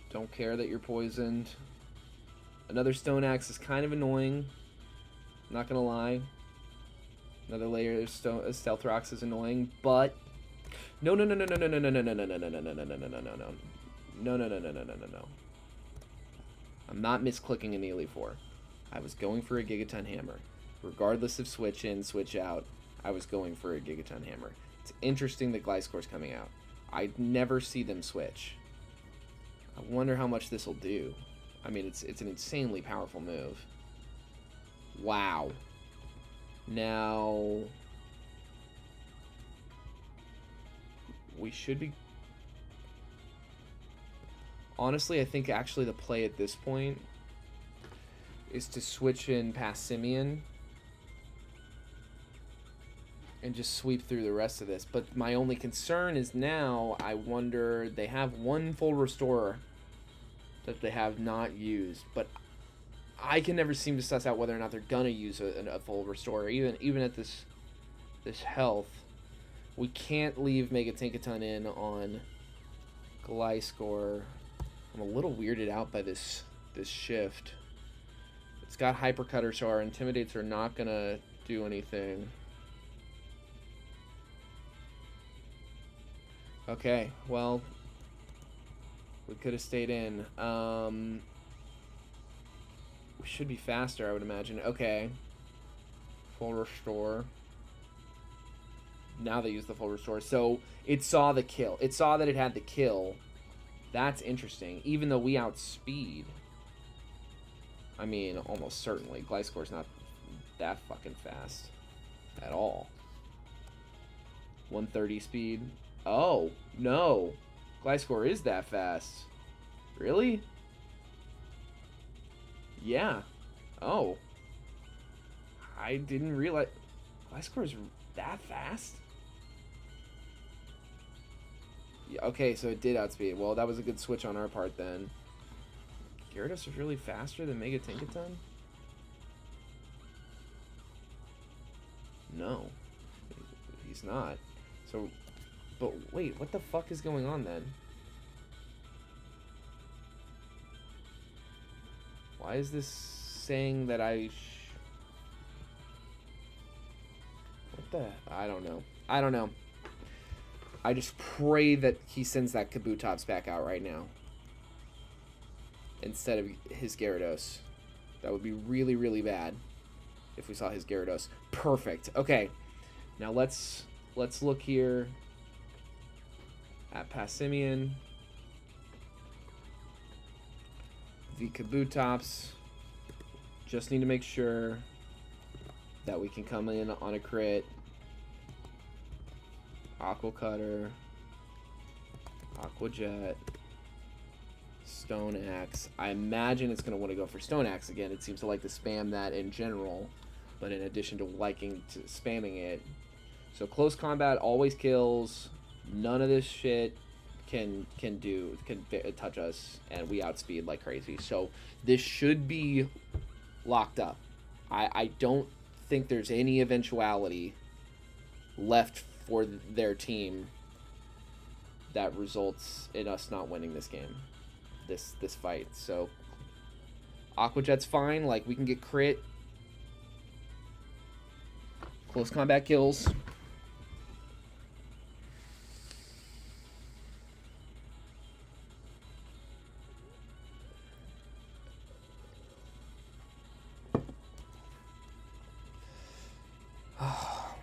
Don't care that you're poisoned. Another Stone Axe is kind of annoying. Not gonna lie. Another layer of Stealth Rocks is annoying, but no. I'm not misclicking an Ilios 4. I was going for a Gigaton Hammer. Regardless of switch in, switch out, I was going for a Gigaton Hammer. It's interesting that Gliscor's coming out. I never see them switch. I wonder how much this will do. I mean, it's an insanely powerful move. Wow. Now, we should be... Honestly, I think actually the play at this point is to switch in past Simeon and just sweep through the rest of this. But my only concern is now, I wonder, they have one full restorer that they have not used, but I can never seem to suss out whether or not they're gonna use a full restorer, even at this health. We can't leave Mega Tinkaton in on Gliscor. I'm a little weirded out by this shift. It's got Hyper Cutter, so our Intimidates are not gonna do anything. Okay, well, we could have stayed in. We should be faster, I would imagine. Okay. Full restore. Now they use the full restore. So it saw the kill. It saw that it had the kill. That's interesting. Even though we outspeed. I mean, almost certainly. Gliscor's not that fucking fast. At all. 130 speed. Oh, no. Gliscor is that fast. Really? Yeah. Oh. I didn't realize... Gliscor's that fast? Yeah, okay, so it did outspeed. Well, that was a good switch on our part then. Gyarados is really faster than Mega Tinkaton? No. He's not. So... But wait, what the fuck is going on then? Why is this saying that I... What the... I don't know. I don't know. I just pray that he sends that Kabutops back out right now. Instead of his Gyarados. That would be really, really bad if we saw his Gyarados. Perfect. Okay. Now let's look here at Passimian. The Kabutops. Just need to make sure that we can come in on a crit. Aqua Cutter. Aqua Jet. Stone Axe. I imagine it's going to want to go for Stone Axe again. It seems to like to spam that in general. But in addition to liking to spamming it. So close combat always kills. None of this shit can touch us, and we outspeed like crazy. So this should be locked up. I don't think there's any eventuality left for their team that results in us not winning this game, this fight. So Aqua Jet's fine. Like, we can get crit, close combat kills.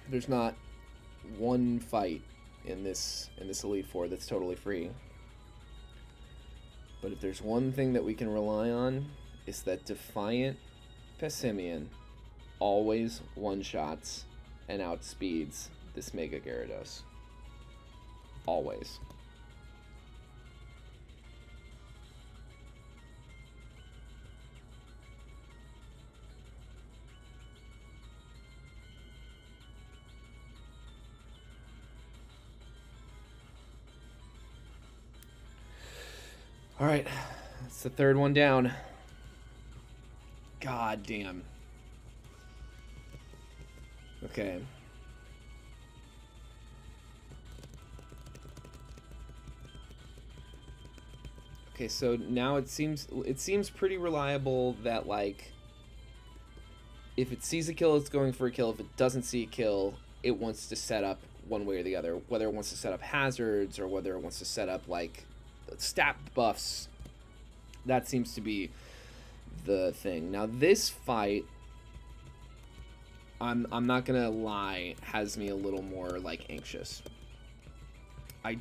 There's not one fight in this Elite Four that's totally free. But if there's one thing that we can rely on, it's that Defiant Passimian always one-shots and outspeeds this Mega Gyarados. Always. Alright, that's the third one down. God damn. Okay. Okay, so now it seems pretty reliable that, like, if it sees a kill, it's going for a kill. If it doesn't see a kill, it wants to set up one way or the other. Whether it wants to set up hazards or whether it wants to set up, like, stat buffs. That seems to be the thing. Now this fight, I'm not gonna lie, has me a little more like anxious. I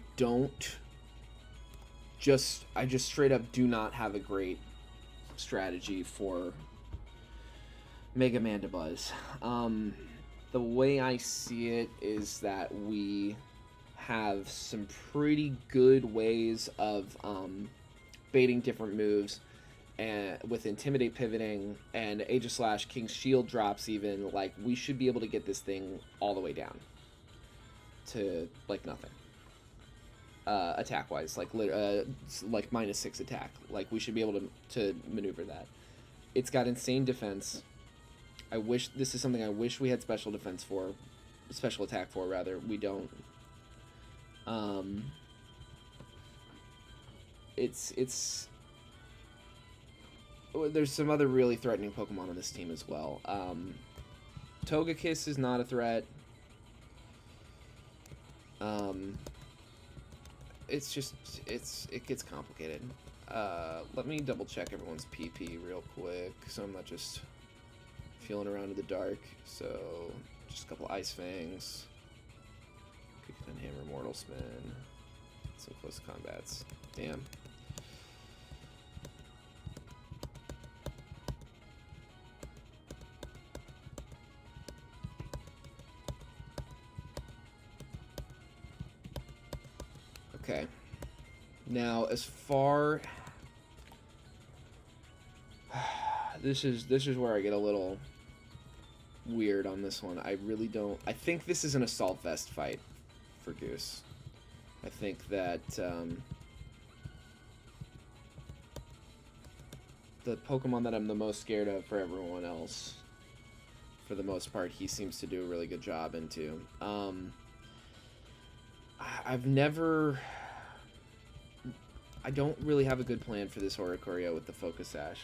just straight up do not have a great strategy for Mega Mandibuzz. The way I see it is that we have some pretty good ways of baiting different moves, and with Intimidate pivoting and Aegislash, King's Shield drops even, like, we should be able to get this thing all the way down to like nothing. Attack wise, like -6 attack, like we should be able to maneuver that. It's got insane defense. I wish this is something I wish we had special defense for, special attack for rather. We don't. It's there's some other really threatening Pokemon on this team as well. Togekiss is not a threat. it's just, it gets complicated. Let me double check everyone's PP real quick, so I'm not just feeling around in the dark. So, just a couple Ice Fangs. Kick and Hammer, Mortal Spin. Some close combats. Damn. Okay. Now, as far this is where I get a little weird on this one. I really don't. I think this is an Assault Vest fight for Goose. I think that the Pokemon that I'm the most scared of for everyone else, for the most part, he seems to do a really good job into. I don't really have a good plan for this Oricorio with the Focus Sash.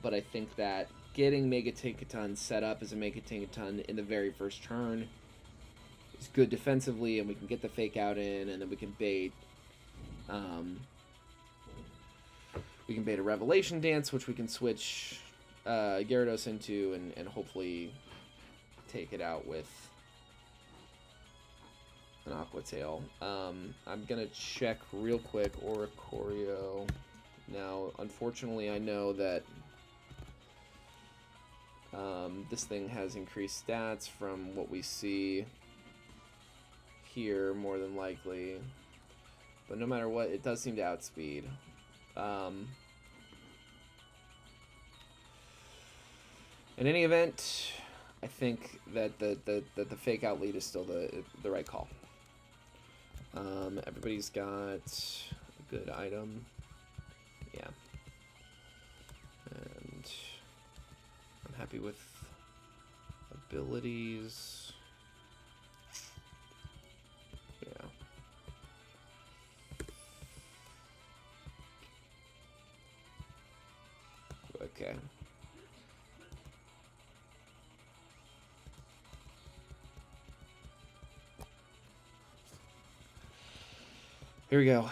But I think that getting Mega Tinkaton set up as a Mega Tinkaton in the very first turn is good defensively, and we can get the Fake Out in, and then we can bait a Revelation Dance, which we can switch Gyarados into, and hopefully take it out with an Aqua Tail. I'm gonna check real quick Oricorio. Now, unfortunately, I know that this thing has increased stats from what we see here, more than likely. But no matter what, it does seem to outspeed. In any event, I think that the Fake Out lead is still the right call. Everybody's got a good item. Yeah. And I'm happy with abilities. Yeah. Okay. Here we go.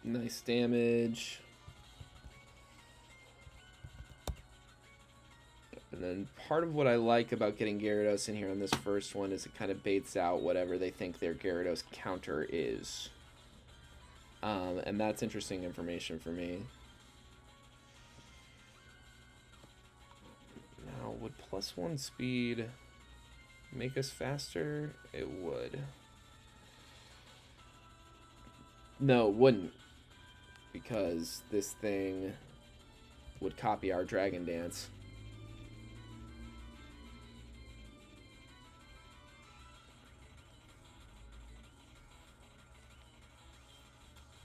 Nice damage. And then part of what I like about getting Gyarados in here on this first one is it kind of baits out whatever they think their Gyarados counter is. And that's interesting information for me. Now, would +1 speed make us faster? It would. No, it wouldn't. Because this thing would copy our Dragon Dance.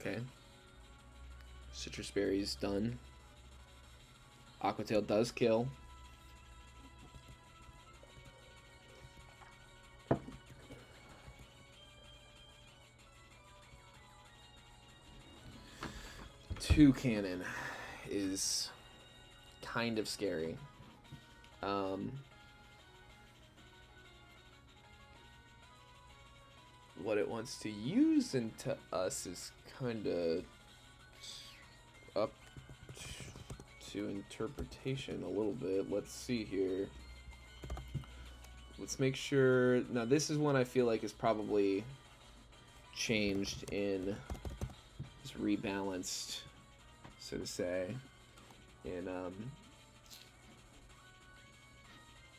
Okay. Citrus Berry's done. Aqua Tail does kill. Two Cannon is kind of scary. What it wants to use into us is kind of up to interpretation a little bit. Let's see here. Let's make sure. Now, this is one I feel like is probably changed in, is rebalanced, so to say, in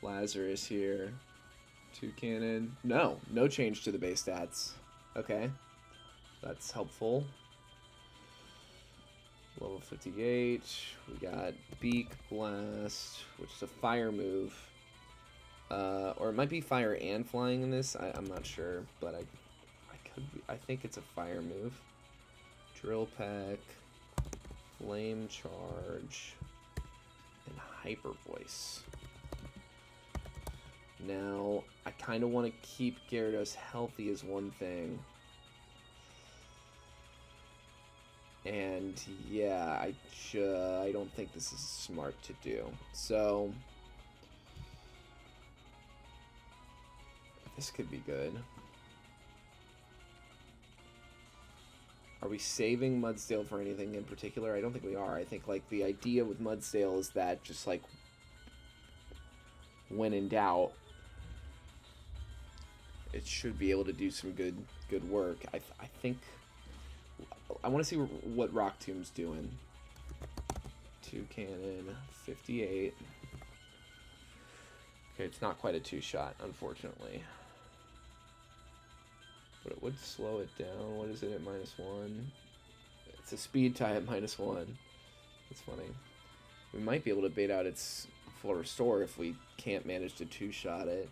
Lazarus here. Two Cannon. No change to the base stats. Okay, that's helpful. Level 58. We got Beak Blast, which is a fire move. Or it might be fire and flying in this. I'm not sure, but I think it's a fire move. Drill Peck, Flame Charge, and Hyper Voice. Now, I kind of want to keep Gyarados healthy as one thing. And yeah, I don't think this is smart to do. So this could be good. Are we saving Mudsdale for anything in particular? I don't think we are. I think like the idea with Mudsdale is that just like when in doubt, it should be able to do some good work. I think I want to see what Rock Tomb's doing. 2 cannon, 58. Okay, it's not quite a 2-shot, unfortunately. But it would slow it down. What is it at -1? It's a speed tie at -1. That's funny. We might be able to bait out its full restore if we can't manage to 2-shot it.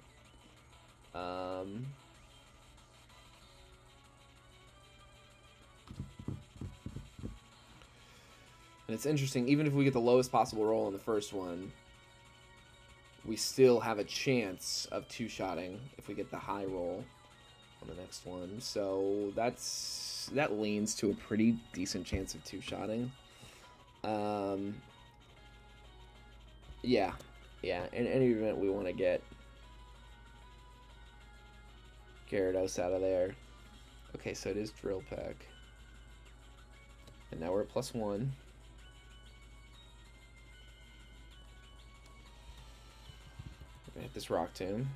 And it's interesting, even if we get the lowest possible roll on the first one, we still have a chance of 2-shotting if we get the high roll on the next one. So that leans to a pretty decent chance of 2-shotting. Yeah. In any event, we want to get Gyarados out of there. Okay, so it is Drill Peck. And now we're at +1. Hit this Rock Tomb.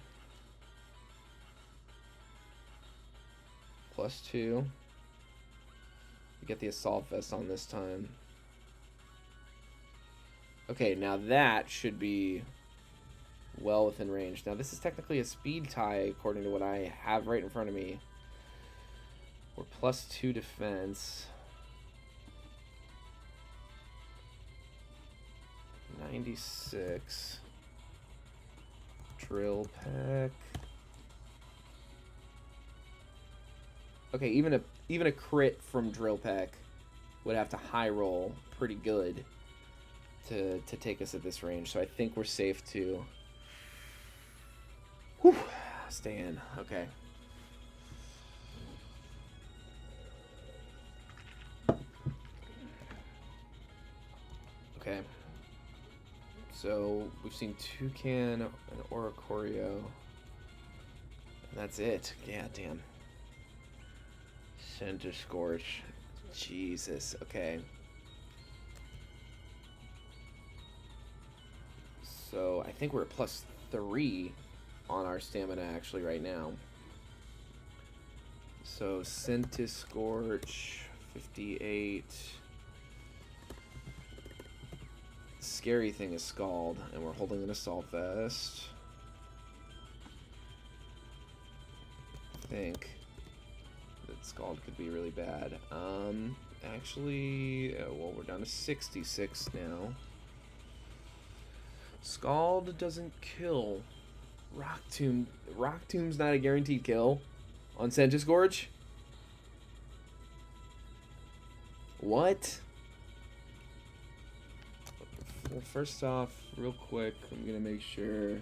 +2. We get the Assault Vest on this time. Okay, now that should be well within range. Now this is technically a speed tie according to what I have right in front of me. We're +2 defense. 96. Drill Peck. Okay, even a crit from Drill Peck would have to high roll pretty good to take us at this range. So I think we're safe to stay in. Okay. Okay. So we've seen Toucan and Oricorio. And that's it. Yeah, damn. Center Scorch. Jesus. Okay. So I think we're at +3 on our stamina actually right now. So Centiscorch, 58. Scary thing is Scald, and we're holding an Assault Vest. I think that Scald could be really bad. Actually, well, we're down to 66 now. Scald doesn't kill. Rock Tomb's not a guaranteed kill on Centiscorch? What? Well, first off, real quick, I'm gonna make sure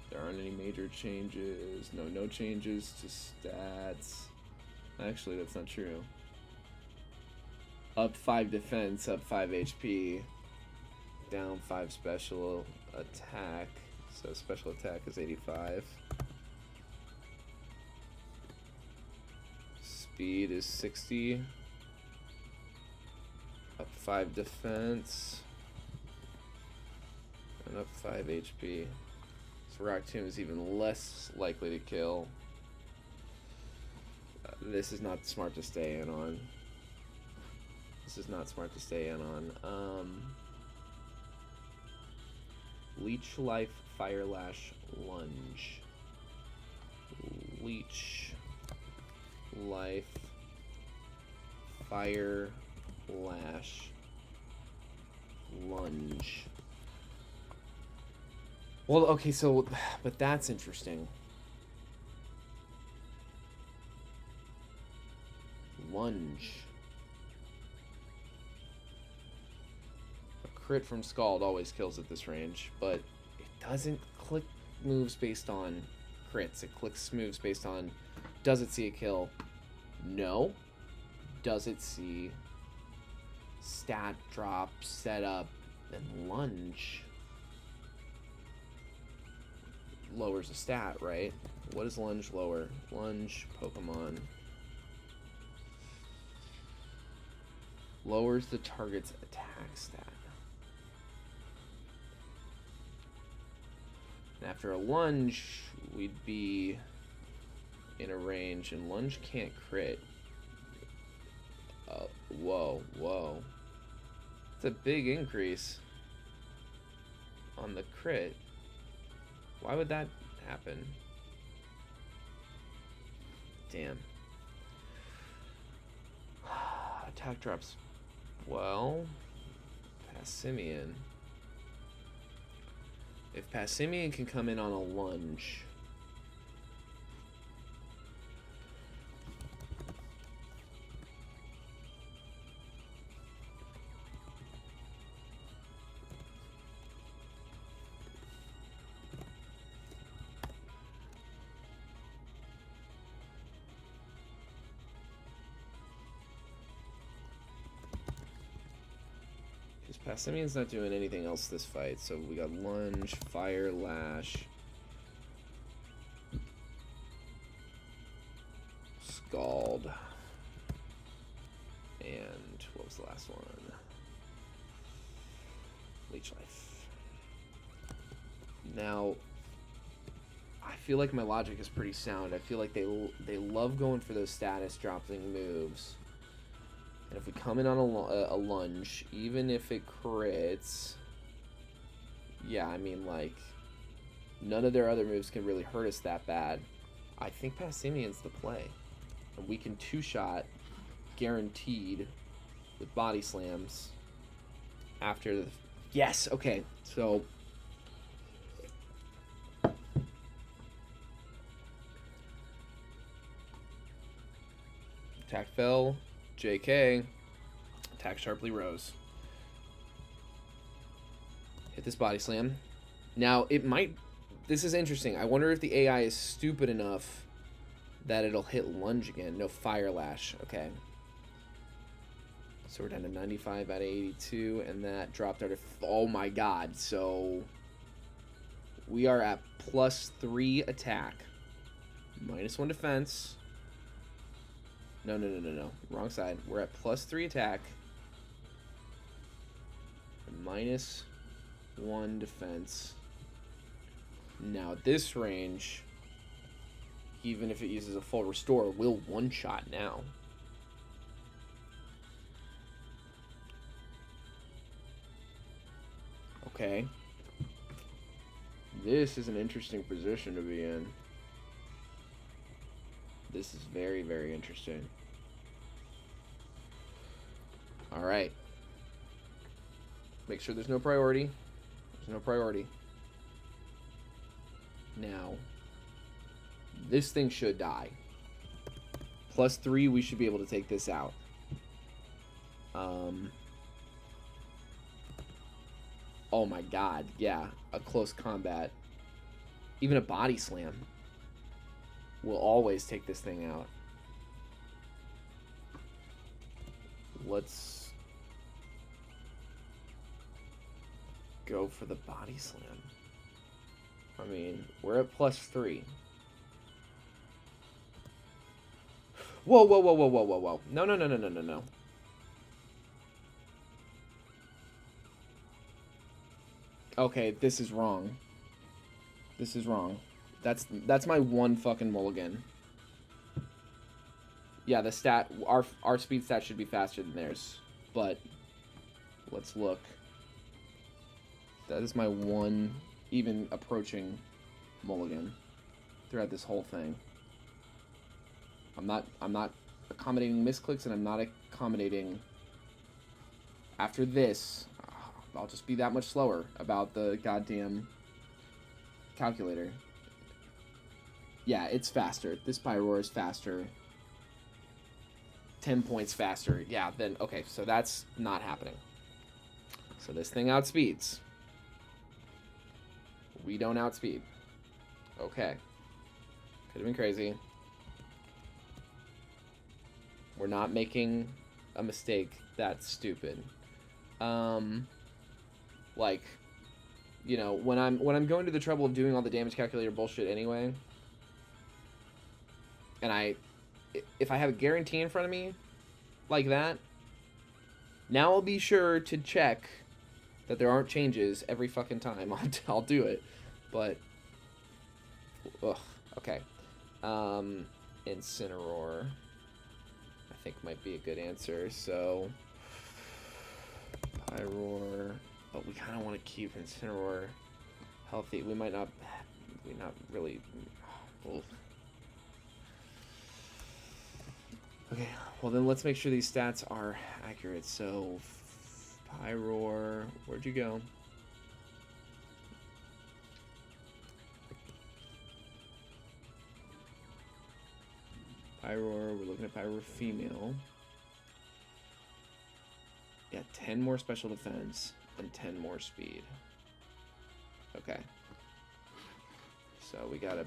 there aren't any major changes. No changes to stats. Actually, that's not true. Up 5 defense, up 5 HP. Down 5 special attack. So special attack is 85. Speed is 60. Up 5 defense. And up 5 HP. So Rock Tomb is even less likely to kill. This is not smart to stay in on. This is not smart to stay in on. Leech Life, Fire Lash, Lunge. Leech Life, Fire Lash, Lunge. Well, okay, so, but that's interesting. Lunge. A crit from Scald always kills at this range, but it doesn't click moves based on crits. It clicks moves based on, does it see a kill? No. Does it see stat drop, setup, and lunge? Lowers a stat, right? What does lunge lower? Lunge, Pokemon. Lowers the target's attack stat. And after a lunge, we'd be in a range, and lunge can't crit. Whoa, whoa. It's a big increase on the crit. Why would that happen? Damn. Attack drops. Well, Passimian. If Passimian can come in on a lunge, Passimian's not doing anything else this fight, so we got lunge, fire, lash, scald, and what was the last one? Leech life. Now, I feel like my logic is pretty sound. I feel like they love going for those status dropping moves. And if we come in on a lunge, even if it crits, yeah, I mean, like, none of their other moves can really hurt us that bad. I think Passimian's the play. And we can two-shot, guaranteed, with body slams after the... Yes, okay, so... Attack fell. JK, attack sharply rose. Hit this body slam. Now, it might... This is interesting. I wonder if the AI is stupid enough that it'll hit lunge again. No, fire lash. Okay. So we're down to 95 out of 82, and that dropped our... Oh my god. So we are at +3 attack. -1 defense. No. Wrong side. We're at +3 attack. -1 defense. Now, at this range, even if it uses a full restore, we'll one-shot now. Okay. This is an interesting position to be in. This is very, very interesting. Alright. Make sure there's no priority. There's no priority. Now, this thing should die. +3, we should be able to take this out. Oh my god, yeah. A close combat. Even a body slam will always take this thing out. Let's go for the body slam. I mean, we're at +3. Whoa. No. Okay, this is wrong. This is wrong. That's my one fucking mulligan. Yeah, the stat, our speed stat should be faster than theirs, but let's look. That is my one even approaching mulligan throughout this whole thing. I'm not accommodating misclicks, and I'm not accommodating after this. I'll just be that much slower about the goddamn calculator. Yeah, it's faster. This Pyroar is faster. 10 points faster. Yeah, then, okay, so that's not happening. So this thing outspeeds. We don't outspeed. Okay. Could have been crazy. We're not making a mistake that's stupid. Like, you know, when I'm going to the trouble of doing all the damage calculator bullshit anyway, and if I have a guarantee in front of me like that, now I'll be sure to check that there aren't changes every fucking time. I'll do it. But ugh, okay. Incineroar I think might be a good answer. So Pyroar, but we kind of want to keep Incineroar healthy. We might not really. Well, okay, well then let's make sure these stats are accurate. So Pyroar, where'd you go? Pyroar, we're looking at Pyroar female. Yeah, 10 more special defense and 10 more speed. Okay. So we got a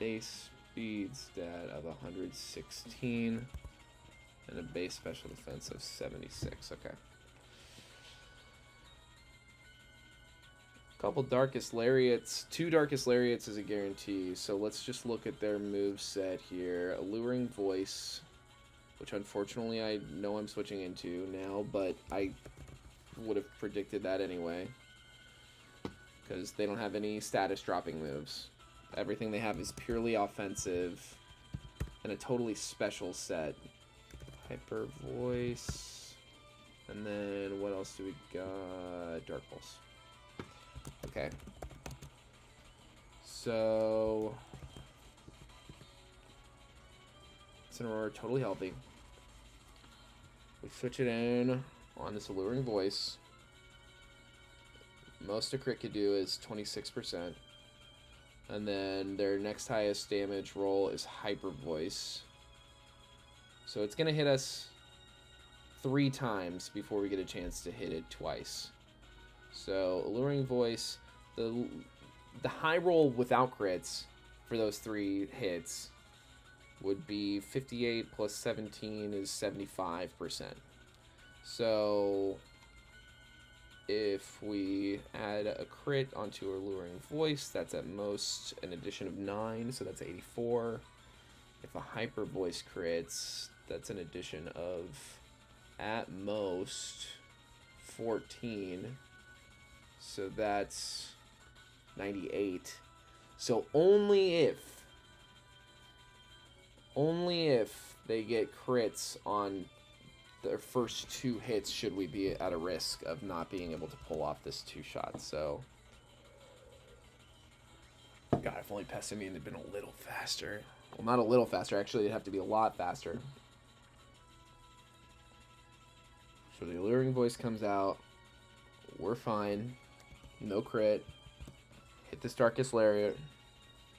base speed stat of 116 and a base special defense of 76. Okay. Couple Darkest Lariats. 2 Darkest Lariats is a guarantee, so let's just look at their move set here. Alluring Voice, which unfortunately I know I'm switching into now, but I would have predicted that anyway, because they don't have any status dropping moves. Everything they have is purely offensive and a totally special set. Hyper Voice, and then what else do we got? Dark Pulse. Okay. So Incineroar totally healthy. We switch it in on this Alluring Voice. Most a crit could do is 26%. And then their next highest damage roll is Hyper Voice. So it's gonna hit us 3 times before we get a chance to hit it twice. So Alluring Voice, the high roll without crits for those 3 hits would be 58 plus 17 is 75%. So if we add a crit onto Alluring Voice, that's at most an addition of 9, so that's 84. If a Hyper Voice crits, that's an addition of at most 14. So that's 98. So only if they get crits on their first 2 hits should we be at a risk of not being able to pull off this 2-shot. So God, if only Pessimine had been a little faster. Well, not a little faster, actually it'd have to be a lot faster. So the Alluring Voice comes out. We're fine. No crit. Hit this Darkest Lariat.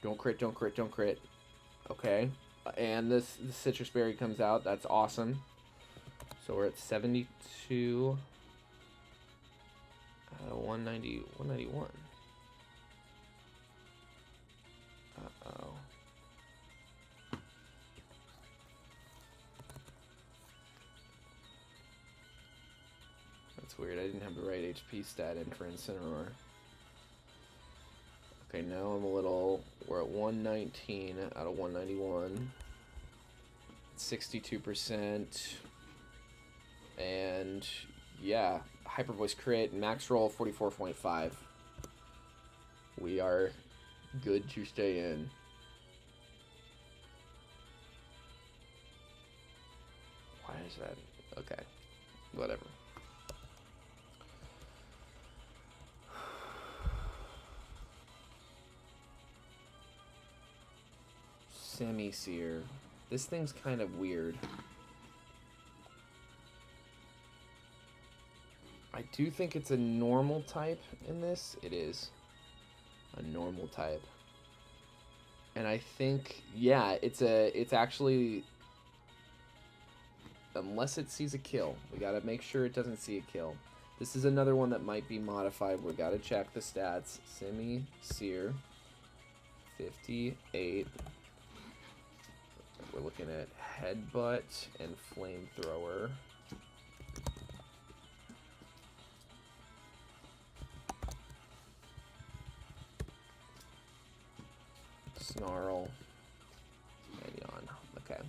Don't crit, don't crit, don't crit. Okay. And the Citrus Berry comes out. That's awesome. So we're at 72 out of 191. Uh-oh. That's weird. I didn't have the right HP stat in for Incineroar. Okay, now I'm a little... We're at 119 out of 191. 62%. And, yeah, Hyper Voice crit, max roll 44.5. We are good to stay in. Why is that? Okay, whatever. Semi-Seer. This thing's kind of weird. I do think it's a normal type in this. It is a normal type. And I think, yeah, it's actually, unless it sees a kill. We gotta make sure it doesn't see a kill. This is another one that might be modified. We gotta check the stats. Seer, 58. We're looking at Headbutt and Flamethrower. Snarl and Yawn. Okay.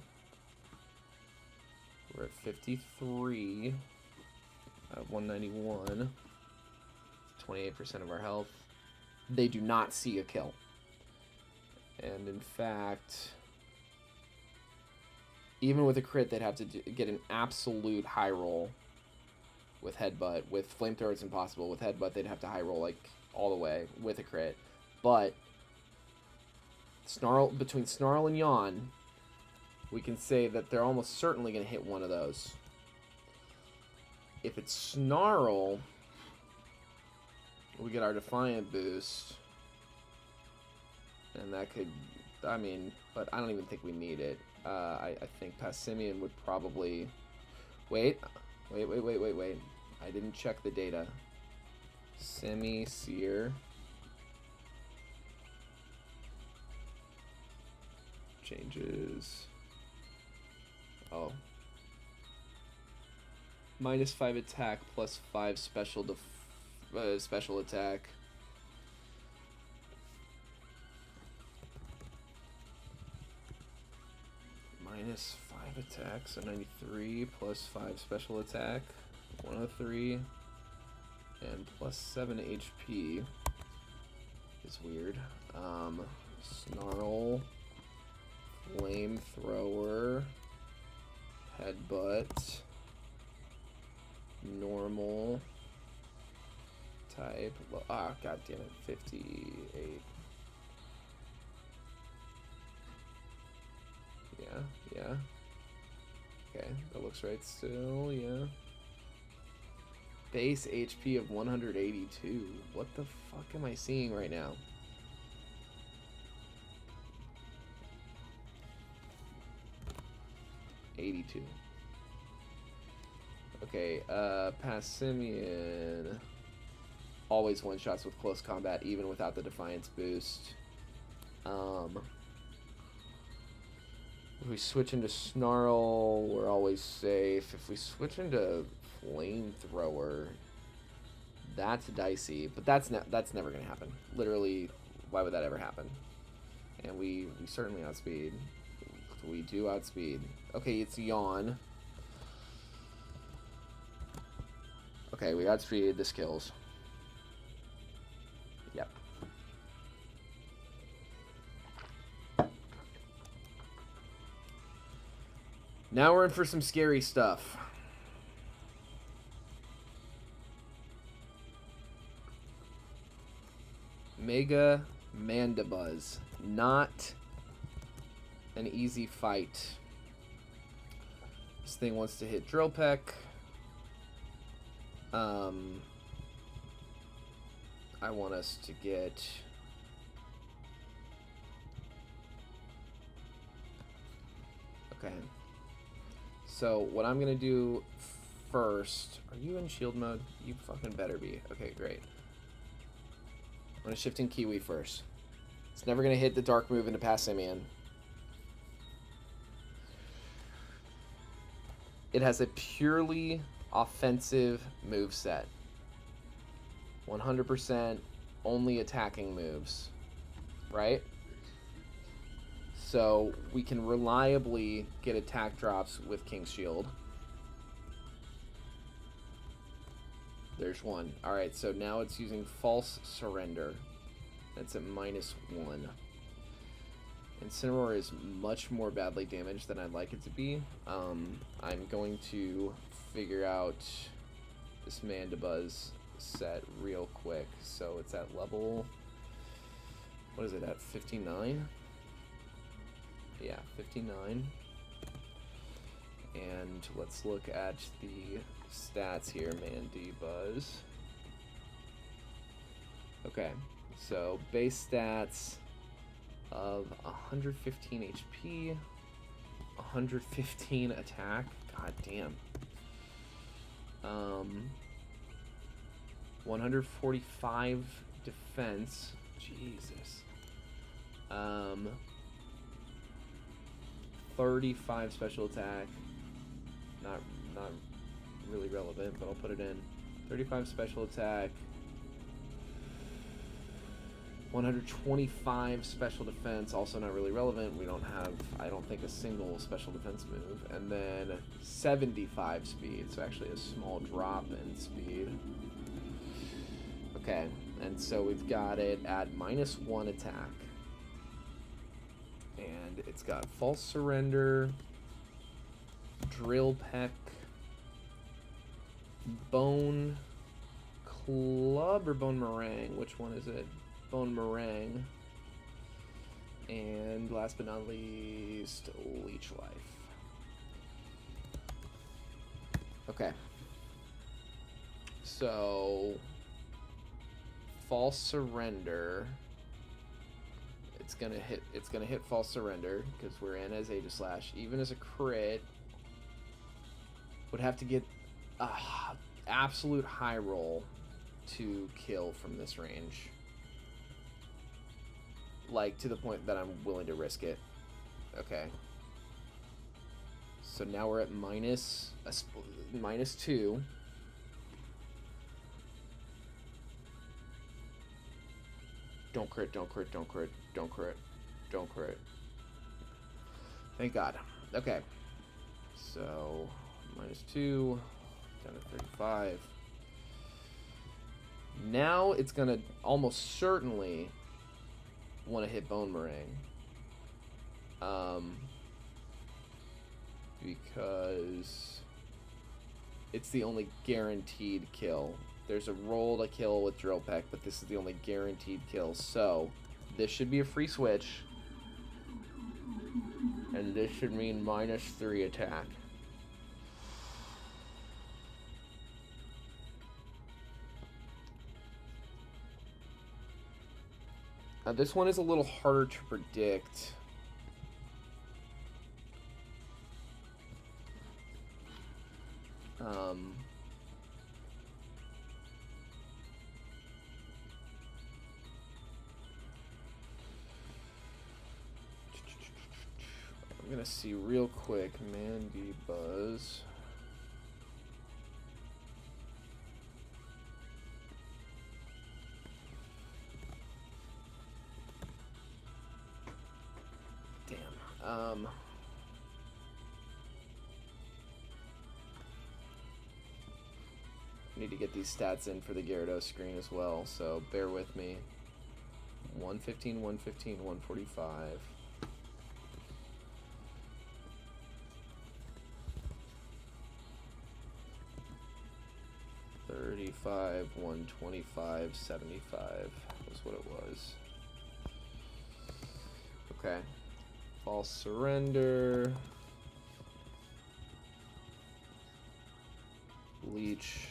We're at 53 out of 191. 28% of our health. They do not see a kill. And in fact, even with a crit, they'd have to get an absolute high roll with Headbutt. With Flamethrower, it's impossible. With Headbutt, they'd have to high roll like all the way with a crit. But between Snarl and Yawn, we can say that they're almost certainly going to hit one of those. If it's Snarl, we get our Defiant boost. And that could, I mean, but I don't even think we need it. I think Passimian would probably... Wait. I didn't check the data. Seer. Changes. Oh. -5 attack, +5 special attack. -5 attack, so 93, +5 special attack, 103, and +7 HP is weird. Snarl, Flamethrower, Headbutt, normal type. God damn it, 58. Yeah. Okay, that looks right still, yeah. Base HP of 182. What the fuck am I seeing right now? $82. Okay, Passimian always one-shots with close combat, even without the Defiance boost. If we switch into Snarl, we're always safe. If we switch into Flamethrower, that's dicey. But that's never going to happen. Literally, why would that ever happen? And we certainly outspeed. We do outspeed. Okay, it's Yawn. Okay, we outspeed. This kills. Yep. Now we're in for some scary stuff. Mega Mandibuzz. Not an easy fight. This thing wants to hit Drill Peck. I want us to get... Okay. So, what I'm going to do first... Are you in shield mode? You fucking better be. Okay, great. I'm going to shift in Kiwi first. It's never going to hit the dark move into Passimian. It has a purely offensive moveset. 100% only attacking moves. Right? So we can reliably get attack drops with King's Shield. There's one. Alright, so now it's using False Surrender. That's at -1. Incineroar is much more badly damaged than I'd like it to be. I'm going to figure out this Mandibuzz set real quick. So it's at level... What is it at? 59? Yeah, 59. And let's look at the stats here, Mandibuzz. Okay, so base stats of 115 HP, 115 attack. God damn. 145 defense. Jesus. 35 special attack. Not really relevant, but I'll put it in. 35 special attack. 125 special defense, also not really relevant. We don't have, I don't think, a single special defense move. And then 75 speed, so actually a small drop in speed. Okay, and so we've got it at -1 attack. And it's got False Surrender, Drill Peck, Bone Club or Bone Meringue? Which one is it? Bone Meringue. And last but not least, Leech Life. Okay. So, False Surrender. It's gonna hit False Surrender because we're in as Aegislash. Even as a crit, would have to get absolute high roll to kill from this range. Like, to the point that I'm willing to risk it. Okay. So now we're at -2. Don't crit, don't crit, don't crit, don't crit, don't crit. Thank God. Okay. So, -2, down to 35. Now it's gonna almost certainly want to hit Bone Meringue. Because it's the only guaranteed kill. There's a roll to kill with Drill Peck, but this is the only guaranteed kill. So, this should be a free switch. And this should mean -3 attack. Now, this one is a little harder to predict. I'm gonna see real quick. Mandy Buzz. Damn. I need to get these stats in for the Gyarados screen as well, so bear with me. 115, 115, 145. $35, 125, 75 was what it was. Okay. False Surrender. Leech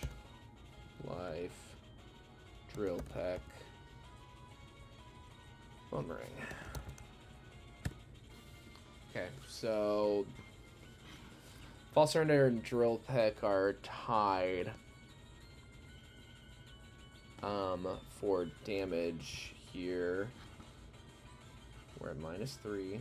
Life. Drill Peck. Bone Meringue. Okay, so False Surrender and Drill Peck are tied for damage here. We're at -3.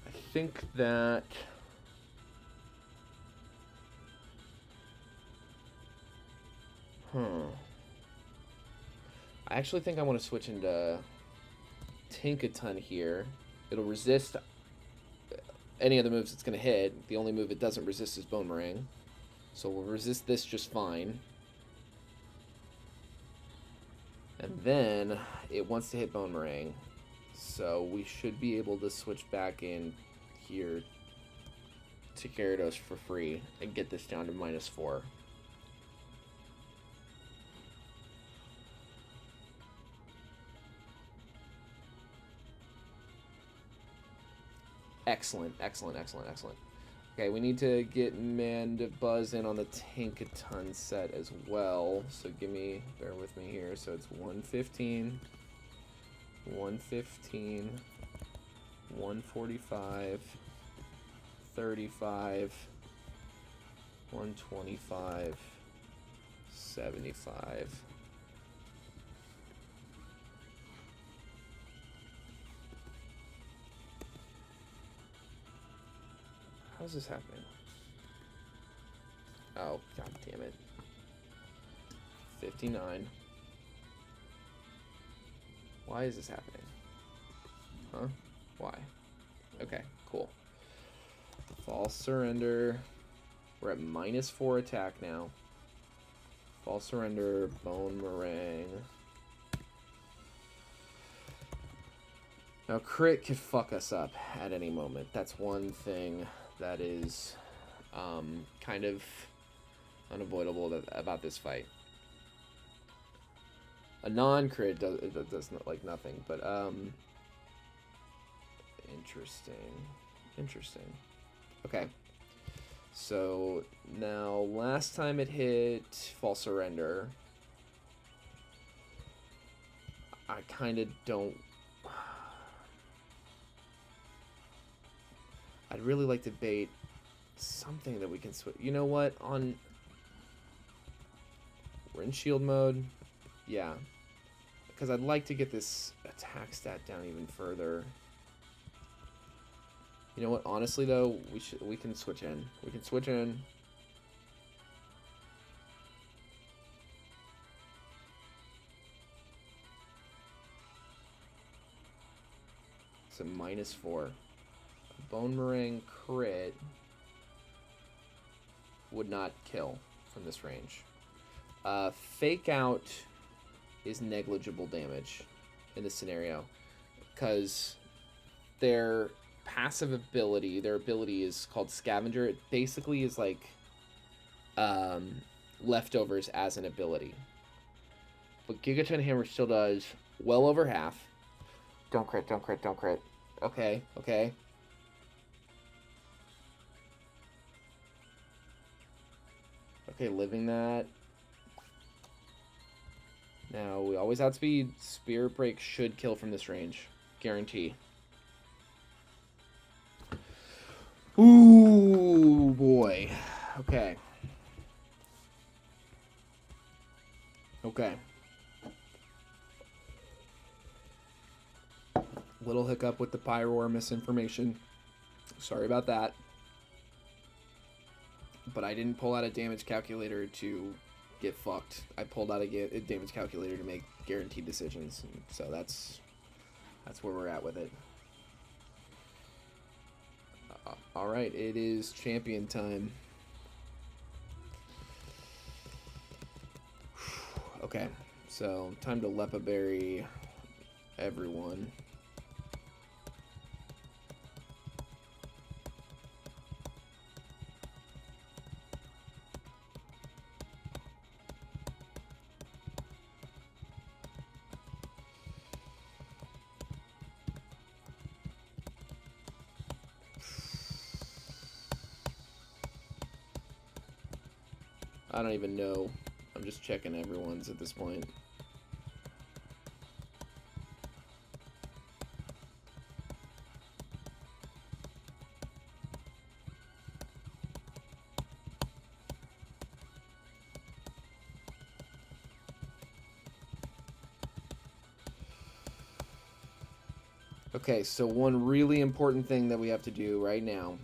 I think that I actually think I want to switch into Tinkaton here. It'll resist any of the moves it's going to hit. The only move it doesn't resist is Bone Meringue. So we'll resist this just fine. And then it wants to hit Bone Meringue. So we should be able to switch back in here to Gyarados for free and get this down to -4. Excellent, excellent, excellent, excellent. Okay, we need to get Mandibuzz in on the Tinkaton set as well. So bear with me here. So it's 115, 115, 145, 35, 125, 75. How's this happening? Oh, god damn it. 59. Why is this happening? Huh? Why? Okay, cool. False surrender. We're at -4 attack now. False surrender, bone meringue. Now, crit could fuck us up at any moment. That's one thing that is kind of unavoidable about this fight. A non-crit does like nothing, but interesting. Okay, so now last time it hit false surrender, I kind of don't. I'd really like to bait something that we can switch. You know what? We're in shield mode. Yeah. Because I'd like to get this attack stat down even further. You know what? Honestly, though, we can switch in. We can switch in. It's a -4. Bone meringue crit would not kill from this range. Fake out is negligible damage in this scenario because their passive ability, their ability is called Scavenger. It basically is like leftovers as an ability. But Gigaton Hammer still does well over half. Don't crit, don't crit, don't crit. Okay, okay. Okay, living that. Now, we always outspeed. Spirit Break should kill from this range. Guarantee. Ooh, boy. Okay. Okay. Little hiccup with the Pyroar misinformation. Sorry about that. But I didn't pull out a damage calculator to get fucked. I pulled out a damage calculator to make guaranteed decisions. So that's where we're at with it. Alright, it is champion time. Okay, so time to Lepa Berry everyone. I don't even know. I'm just checking everyone's at this point. Okay, so one really important thing that we have to do right now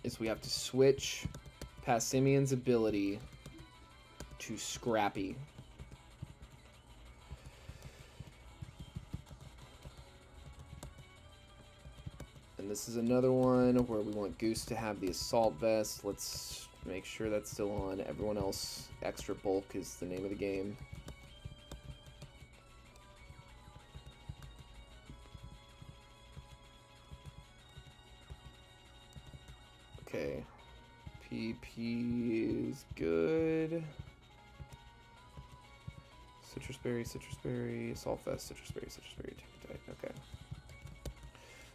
is we have to switch Passimian's ability to Scrappy. And this is another one where we want Goose to have the Assault Vest. Let's make sure that's still on. Everyone else, Extra Bulk is the name of the game. Okay. PP is good. Citrus Berry, Assault Vest, Citrus Berry, okay.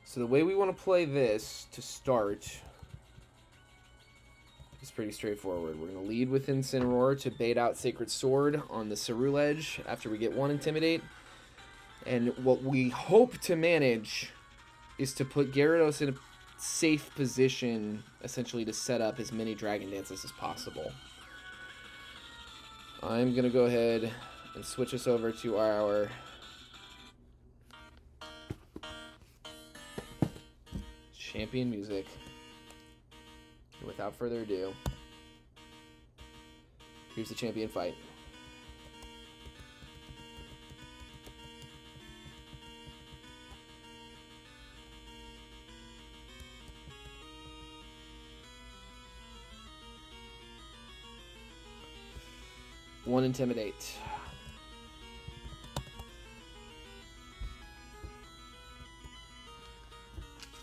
So the way we want to play this to start is pretty straightforward. We're going to lead with Incineroar to bait out Sacred Sword on the Ceruledge after we get one Intimidate. And what we hope to manage is to put Gyarados in a safe position, essentially, to set up as many Dragon Dances as possible. I'm going to go ahead and switch us over to our champion music. And without further ado, here's the champion fight. One Intimidate.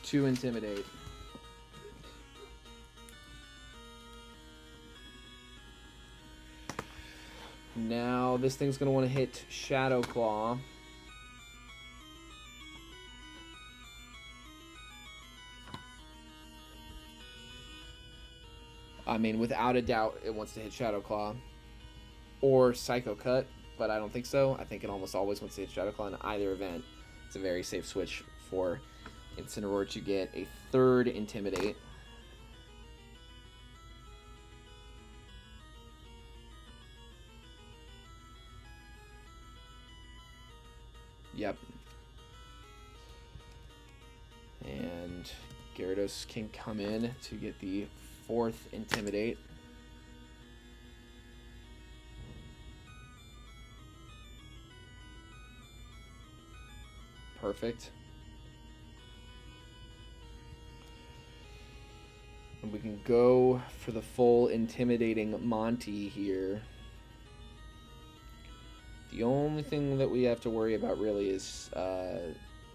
Two Intimidate. Now this thing's going to want to hit Shadow Claw. I mean, without a doubt, it wants to hit Shadow Claw. Or Psycho Cut, but I don't think so. I think it almost always wants to hit Shadow Claw in either event. It's a very safe switch for Incineroar to get a third Intimidate. Yep. And Gyarados can come in to get the fourth Intimidate. Perfect. And we can go for the full Intimidating Monty here. The only thing that we have to worry about really is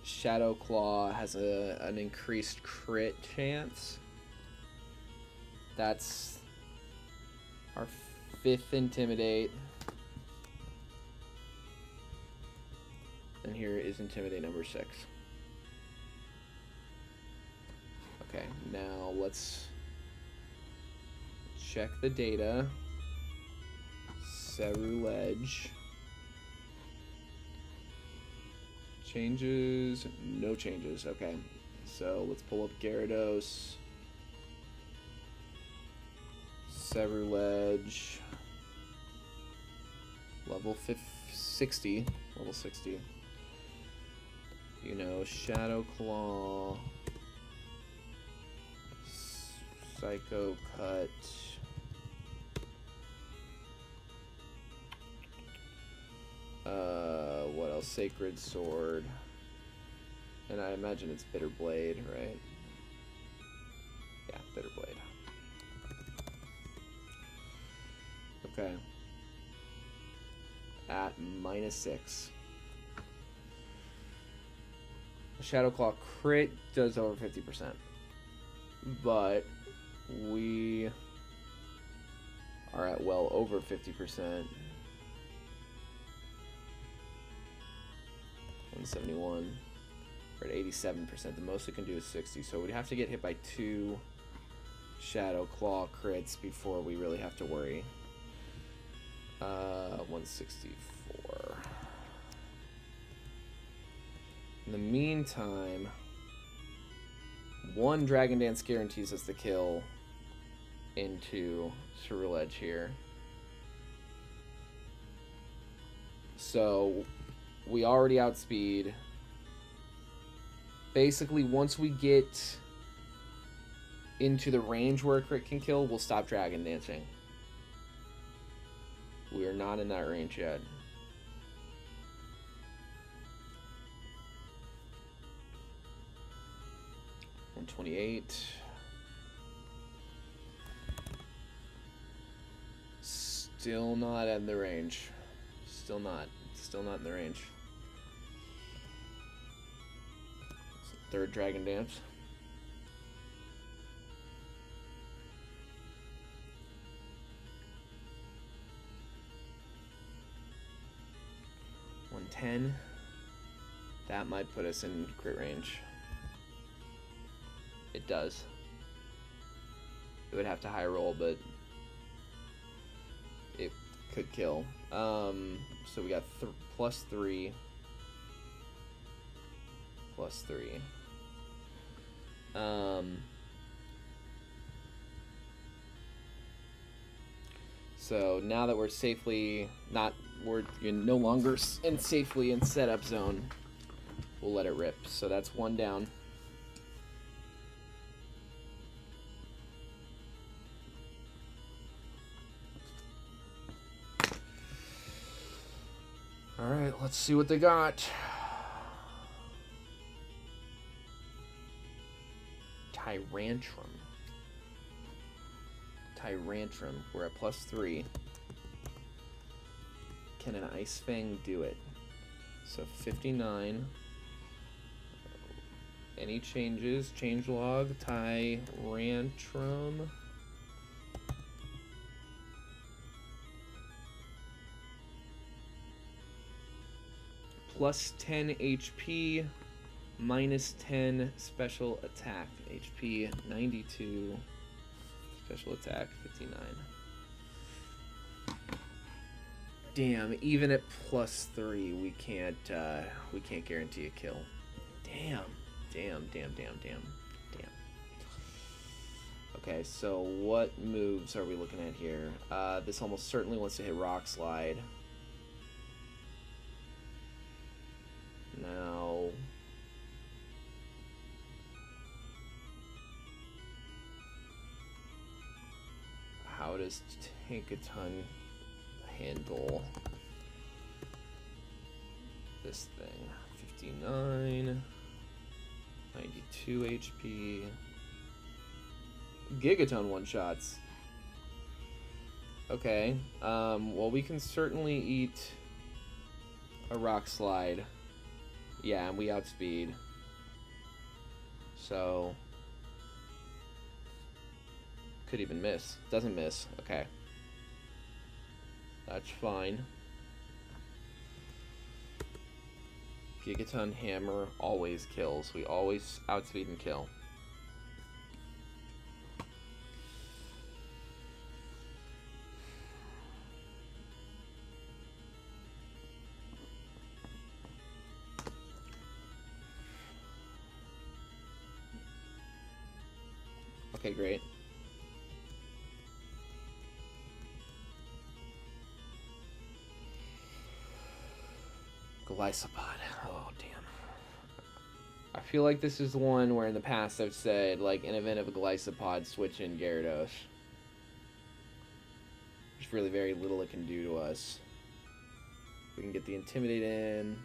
Shadow Claw has an increased crit chance. That's our fifth Intimidate. And here is Intimidate number 6. Okay, now let's check the data. Ceruledge. Changes? No changes. Okay, so let's pull up Gyarados. Ceruledge. Level 60. Level 60. You know, Shadow Claw, Psycho Cut, what else? Sacred Sword, and I imagine it's Bitter Blade, right? Yeah, Bitter Blade. Okay. At -6. Shadow Claw crit does over 50%, but we are at well over 50%. 171. We're at 87%. The most it can do is 60, so we'd have to get hit by 2 Shadow Claw crits before we really have to worry. 164. In the meantime, 1 Dragon Dance guarantees us the kill into Ceruledge here. So we already outspeed. Basically, once we get into the range where a crit can kill, we'll stop Dragon Dancing. We are not in that range yet. $128. Still not in the range. Still not in the range. Third Dragon Dance. $110. That might put us in crit range. It does. It would have to high roll, but it could kill. So we got +3. +3. So now that we're no longer safely in setup zone, we'll let it rip. So that's one down. All right, let's see what they got. Tyrantrum. We're at +3. Can an Ice Fang do it? So 59. Any changes? Changelog, Tyrantrum. +10 HP, -10 special attack. HP 92, special attack 59. Damn, even at +3, we can't guarantee a kill. Damn. Okay, so what moves are we looking at here? This almost certainly wants to hit Rock Slide. Now, how does Tankaton handle this thing? 59, 92 HP. Gigaton one-shots. Okay, well, we can certainly eat a Rock Slide. Yeah, and we outspeed. So, could even miss. Doesn't miss. Okay. That's fine. Gigaton Hammer always kills. We always outspeed and kill. Okay, great. Glycopod. Oh, damn. I feel like this is the one where in the past I've said, like, in event of a Glycopod, switch in Gyarados. There's really very little it can do to us. We can get the Intimidate in.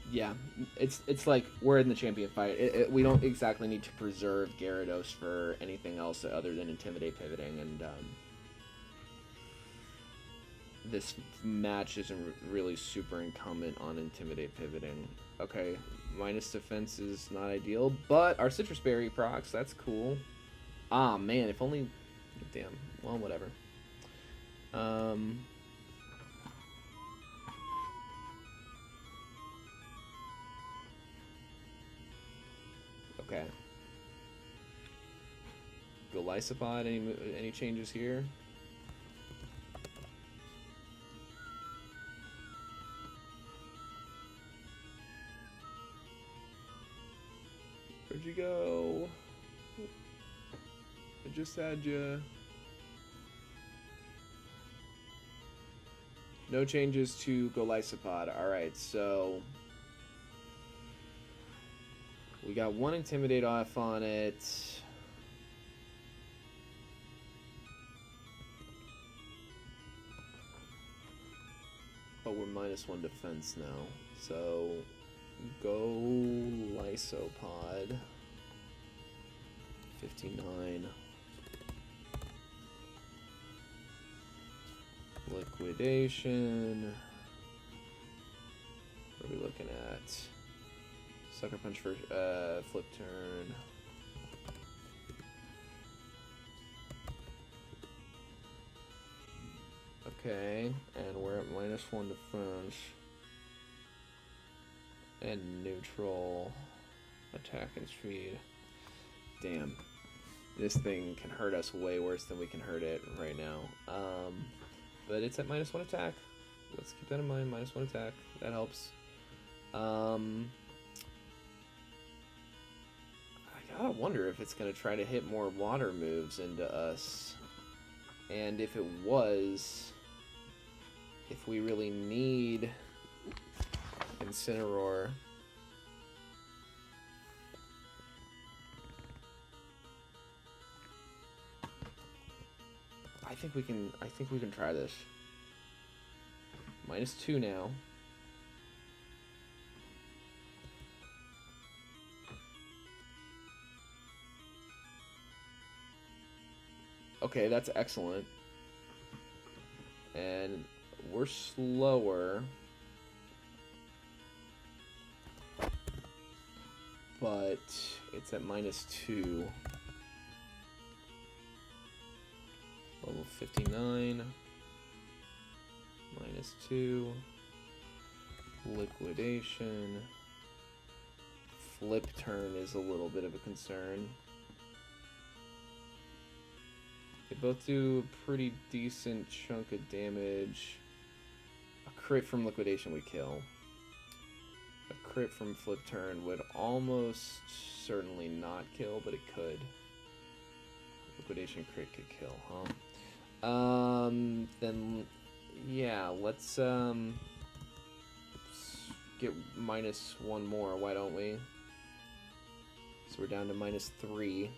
Yeah, it's like we're in the champion fight. We don't exactly need to preserve Gyarados for anything else other than Intimidate pivoting, and this match isn't really super incumbent on Intimidate pivoting. Okay, minus defense is not ideal, but our Citrus Berry procs, that's cool. Ah, man, if only... Damn, well, whatever. Okay. Glycopod, any changes here? Where'd you go? I just had you. No changes to Glycopod. Alright, so we got one Intimidate off on it. But we're -1 defense now. So go Lysopod. 59. Liquidation. What are we looking at? Sucker Punch for flip turn. Okay, and we're at -1 defense. And neutral attack and speed. Damn. This thing can hurt us way worse than we can hurt it right now. But it's at -1 attack. Let's keep that in mind. -1 attack. That helps. I gotta wonder if it's gonna try to hit more water moves into us. And if it was, if we really need Incineroar. I think we can try this. -2 now. Okay, that's excellent. And we're slower. But it's at -2. Level 59. -2. Liquidation. Flip turn is a little bit of a concern. They both do a pretty decent chunk of damage. A crit from liquidation we kill. A crit from flip turn would almost certainly not kill, but it could. Liquidation crit could kill, huh? Then yeah, let's get -1 more, why don't we? So we're down to -3.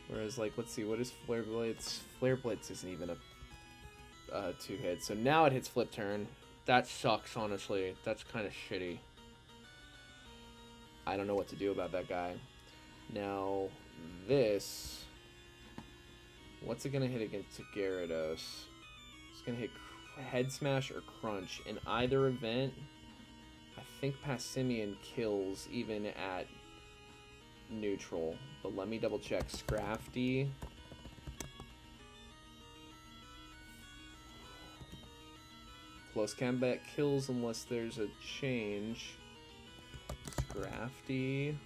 Whereas, like, let's see, what is Flare Blitz? Flare Blitz isn't even a 2-hit. So now it hits Flip Turn. That sucks, honestly. That's kind of shitty. I don't know what to do about that guy. Now, this... What's it going to hit against Gyarados? It's going to hit Head Smash or Crunch. In either event, I think Passimian kills even at neutral. But let me double check. Scrafty. Close combat kills unless there's a change. Scrafty.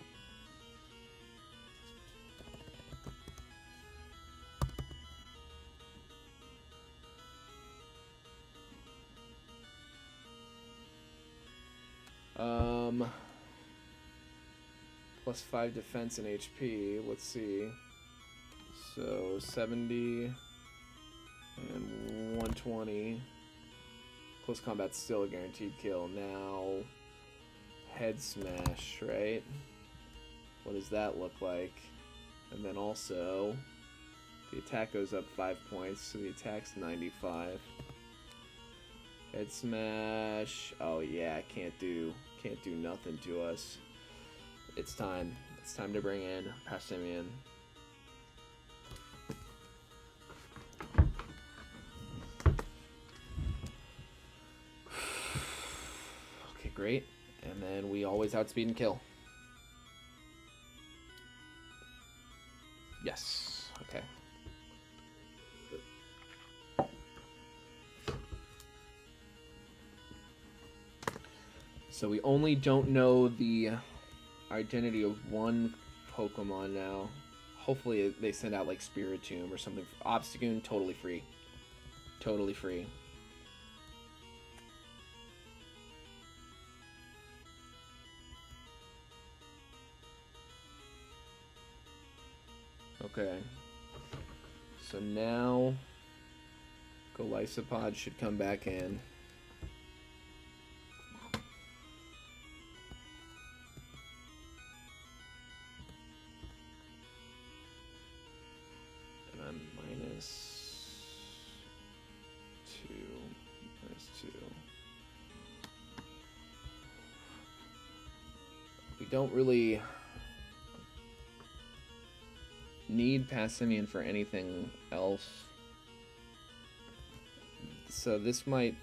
+5 defense and HP. Let's see. So 70 and 120. Close combat's still a guaranteed kill. Now, Head Smash, right? What does that look like? And then also, the attack goes up 5 points, so the attack's 95. Head Smash. Oh yeah, can't do nothing to us. It's time. It's time to bring in Passimian. Okay, great. And then we always outspeed and kill. Yes. Okay. So we only don't know the identity of one Pokemon now. Hopefully they send out like Spiritomb or something. Obstagoon, totally free. Totally free. Okay. So now Golisopod should come back in. Don't really need Passimian for anything else. So this might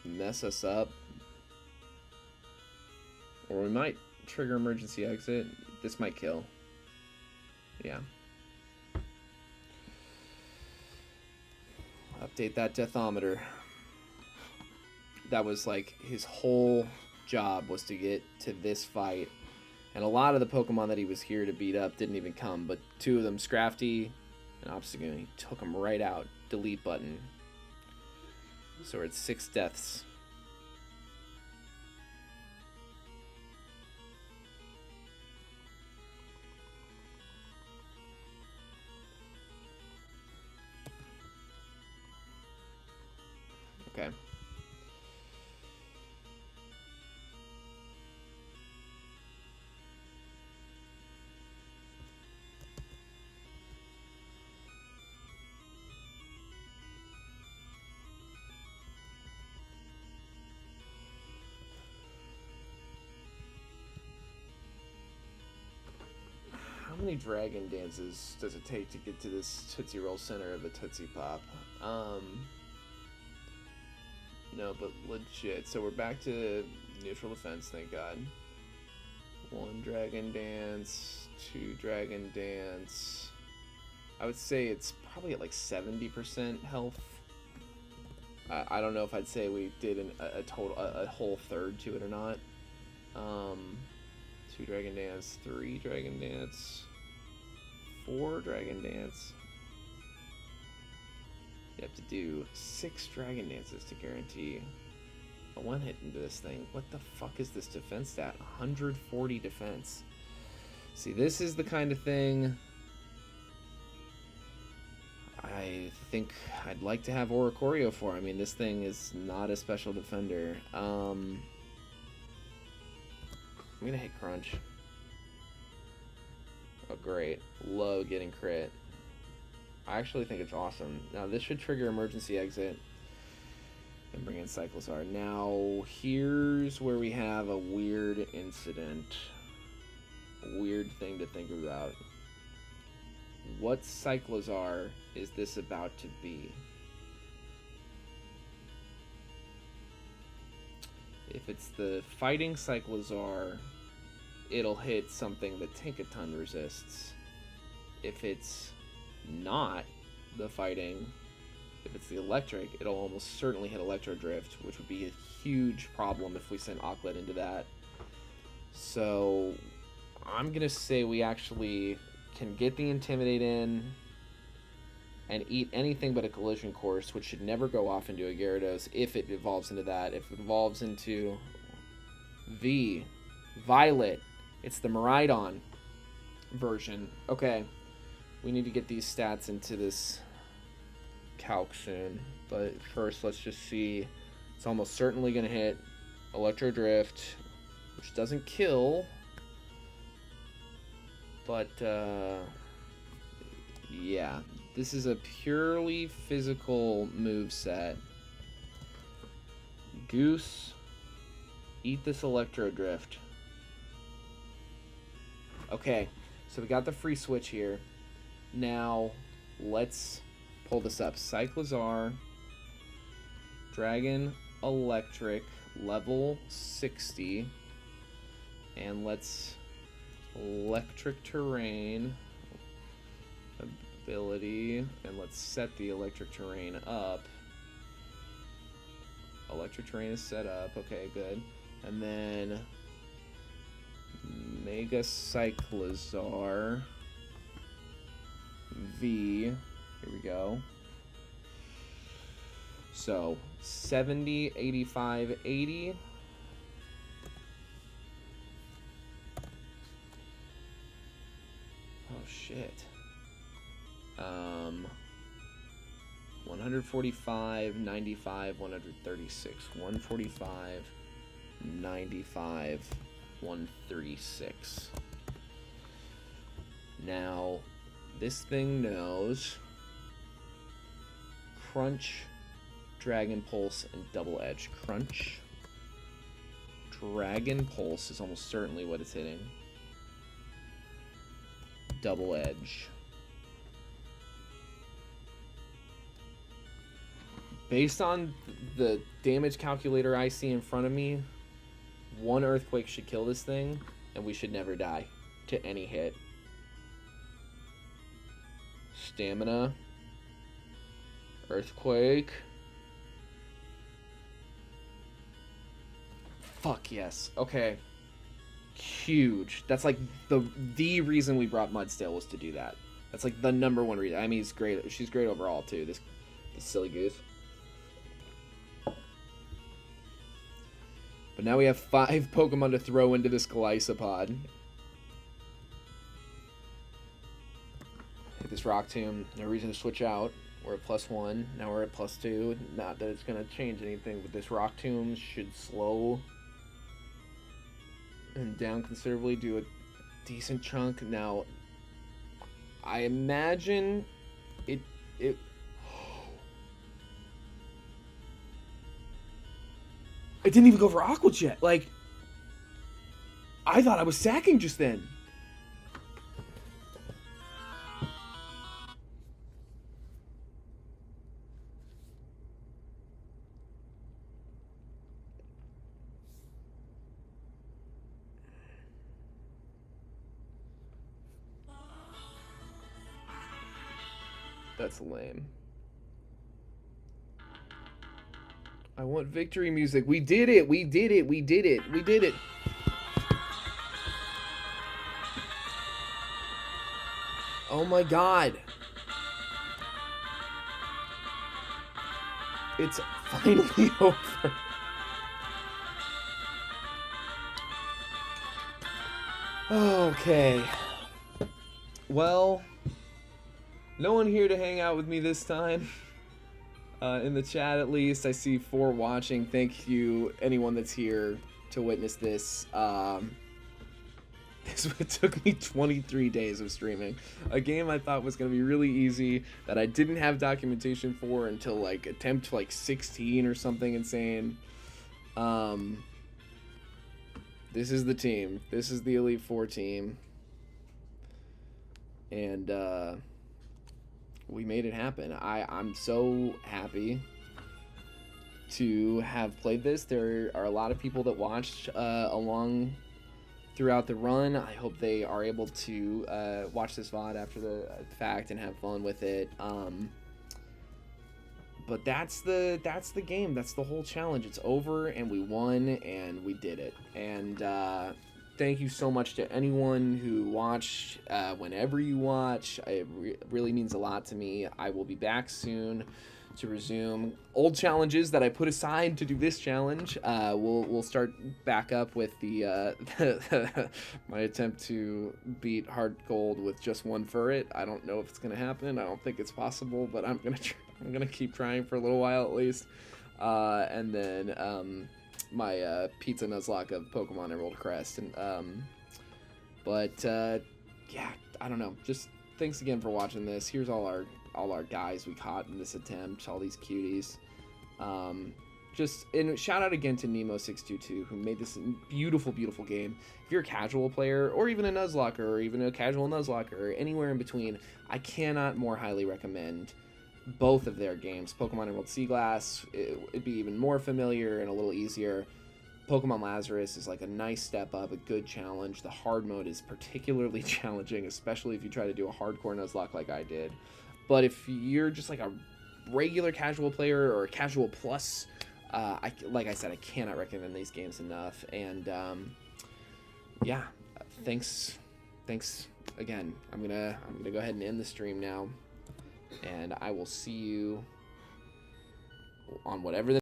mess us up. Or we might trigger emergency exit. This might kill. Yeah. Update that deathometer. That was like his whole job, was to get to this fight And a lot of the Pokemon that he was here to beat up didn't even come, but 2 of them, Scrafty and Obstagoon, he took them right out. Delete button. So we're at 6 deaths. Okay. How many dragon dances does it take to get to this Tootsie Roll center of a Tootsie Pop? No, but legit. So we're back to neutral defense, thank God. 1 dragon dance, 2 dragon dance. I would say it's probably at like 70% health. I don't know if I'd say we did a whole third to it or not. 2 dragon dance, 3 dragon dance, 4 dragon dance. You have to do 6 dragon dances to guarantee a 1-hit into this thing. What the fuck is this defense stat? 140 defense. See, this is the kind of thing I think I'd like to have Oricorio for. I mean, this thing is not a special defender. I'm gonna hit Crunch. Oh, great. Love getting crit. I actually think it's awesome. Now, this should trigger emergency exit and bring in Cyclozar. Now, here's where we have a weird incident. A weird thing to think about. What Cyclozar is this about to be? If it's the fighting Cyclozar, it'll hit something that Tinkaton resists. If it's not the fighting, if it's the electric, it'll almost certainly hit Electro Drift, which would be a huge problem if we sent Auklet into that. So I'm gonna say we actually can get the Intimidate in and eat anything but a Collision Course, which should never go off into a Gyarados if it evolves into that. If it evolves into Violet, it's the Miraidon version. Okay. We need to get these stats into this calc soon. But first, let's just see. It's almost certainly going to hit Electro Drift, which doesn't kill. But, yeah. This is a purely physical moveset. Goose, eat this Electro Drift. Okay, so we got the free switch here. Now, let's pull this up. Cyclozar, Dragon Electric, level 60. And let's Electric Terrain ability. And let's set the Electric Terrain up. Electric Terrain is set up. Okay, good. And then Mega Cyclozar V. Here we go. So 70, 85, 80. Oh shit. 145, 95, 136. 145, 95, 136. Now, this thing knows Crunch, Dragon Pulse, and Double Edge. Crunch, Dragon Pulse is almost certainly what it's hitting. Double Edge. Based on the damage calculator I see in front of me, 1 Earthquake should kill this thing, and we should never die to any hit. Stamina. Earthquake. Fuck yes. Okay. huge. That's like the reason we brought Mudstale was to do that. That's like the #1 reason. I mean, it's great. She's great overall too. This silly goose. But now we have 5 Pokemon to throw into this Golisopod. Hit this Rock Tomb. No reason to switch out. We're at +1. Now we're at +2. Not that it's going to change anything, but this Rock Tomb should slow and down considerably, do a decent chunk. Now, I imagine it didn't even go for Aqua Jet. Like, I thought I was sacking just then. That's lame. I want victory music. We did it. We did it. We did it. We did it. Oh my god. It's finally over. Okay. Well, no one here to hang out with me this time. In the chat, at least, I see 4 watching. Thank you, anyone that's here to witness this. It took me 23 days of streaming. A game I thought was going to be really easy, that I didn't have documentation for until, like, attempt, like, 16 or something insane. This is the team. This is the Elite Four team. And, we made it happen. I'm so happy to have played this. There are a lot of people that watched along throughout the run. I hope they are able to watch this VOD after the fact and have fun with it. But that's the game. That's the whole challenge. It's over, and we won, and we did it. And thank you so much to anyone who watched, whenever you watch. It really means a lot to me. I will be back soon to resume old challenges that I put aside to do this challenge. We'll start back up with the my attempt to beat Hard Gold with just 1 Furret. I don't know if it's gonna happen. I don't think it's possible, but I'm gonna keep trying for a little while at least. And then my Pizza Nuzlocke of Pokemon Emerald Crest. And yeah, I don't know. Just thanks again for watching this. Here's all our guys we caught in this attempt, all these cuties. And shout out again to Nemo622, who made this beautiful, beautiful game. If you're a casual player, or even a Nuzlocker, or even a casual Nuzlocker, or anywhere in between, I cannot more highly recommend both of their games. Pokemon Emerald Seaglass, it'd be even more familiar and a little easier. Pokemon Lazarus is like a nice step up, a good challenge. The hard mode is particularly challenging, especially if you try to do a hardcore Nuzlocke like I did. But if you're just like a regular casual player or a casual plus, like I said, I cannot recommend these games enough. And yeah, thanks again. I'm gonna go ahead and end the stream now, and I will see you on whatever the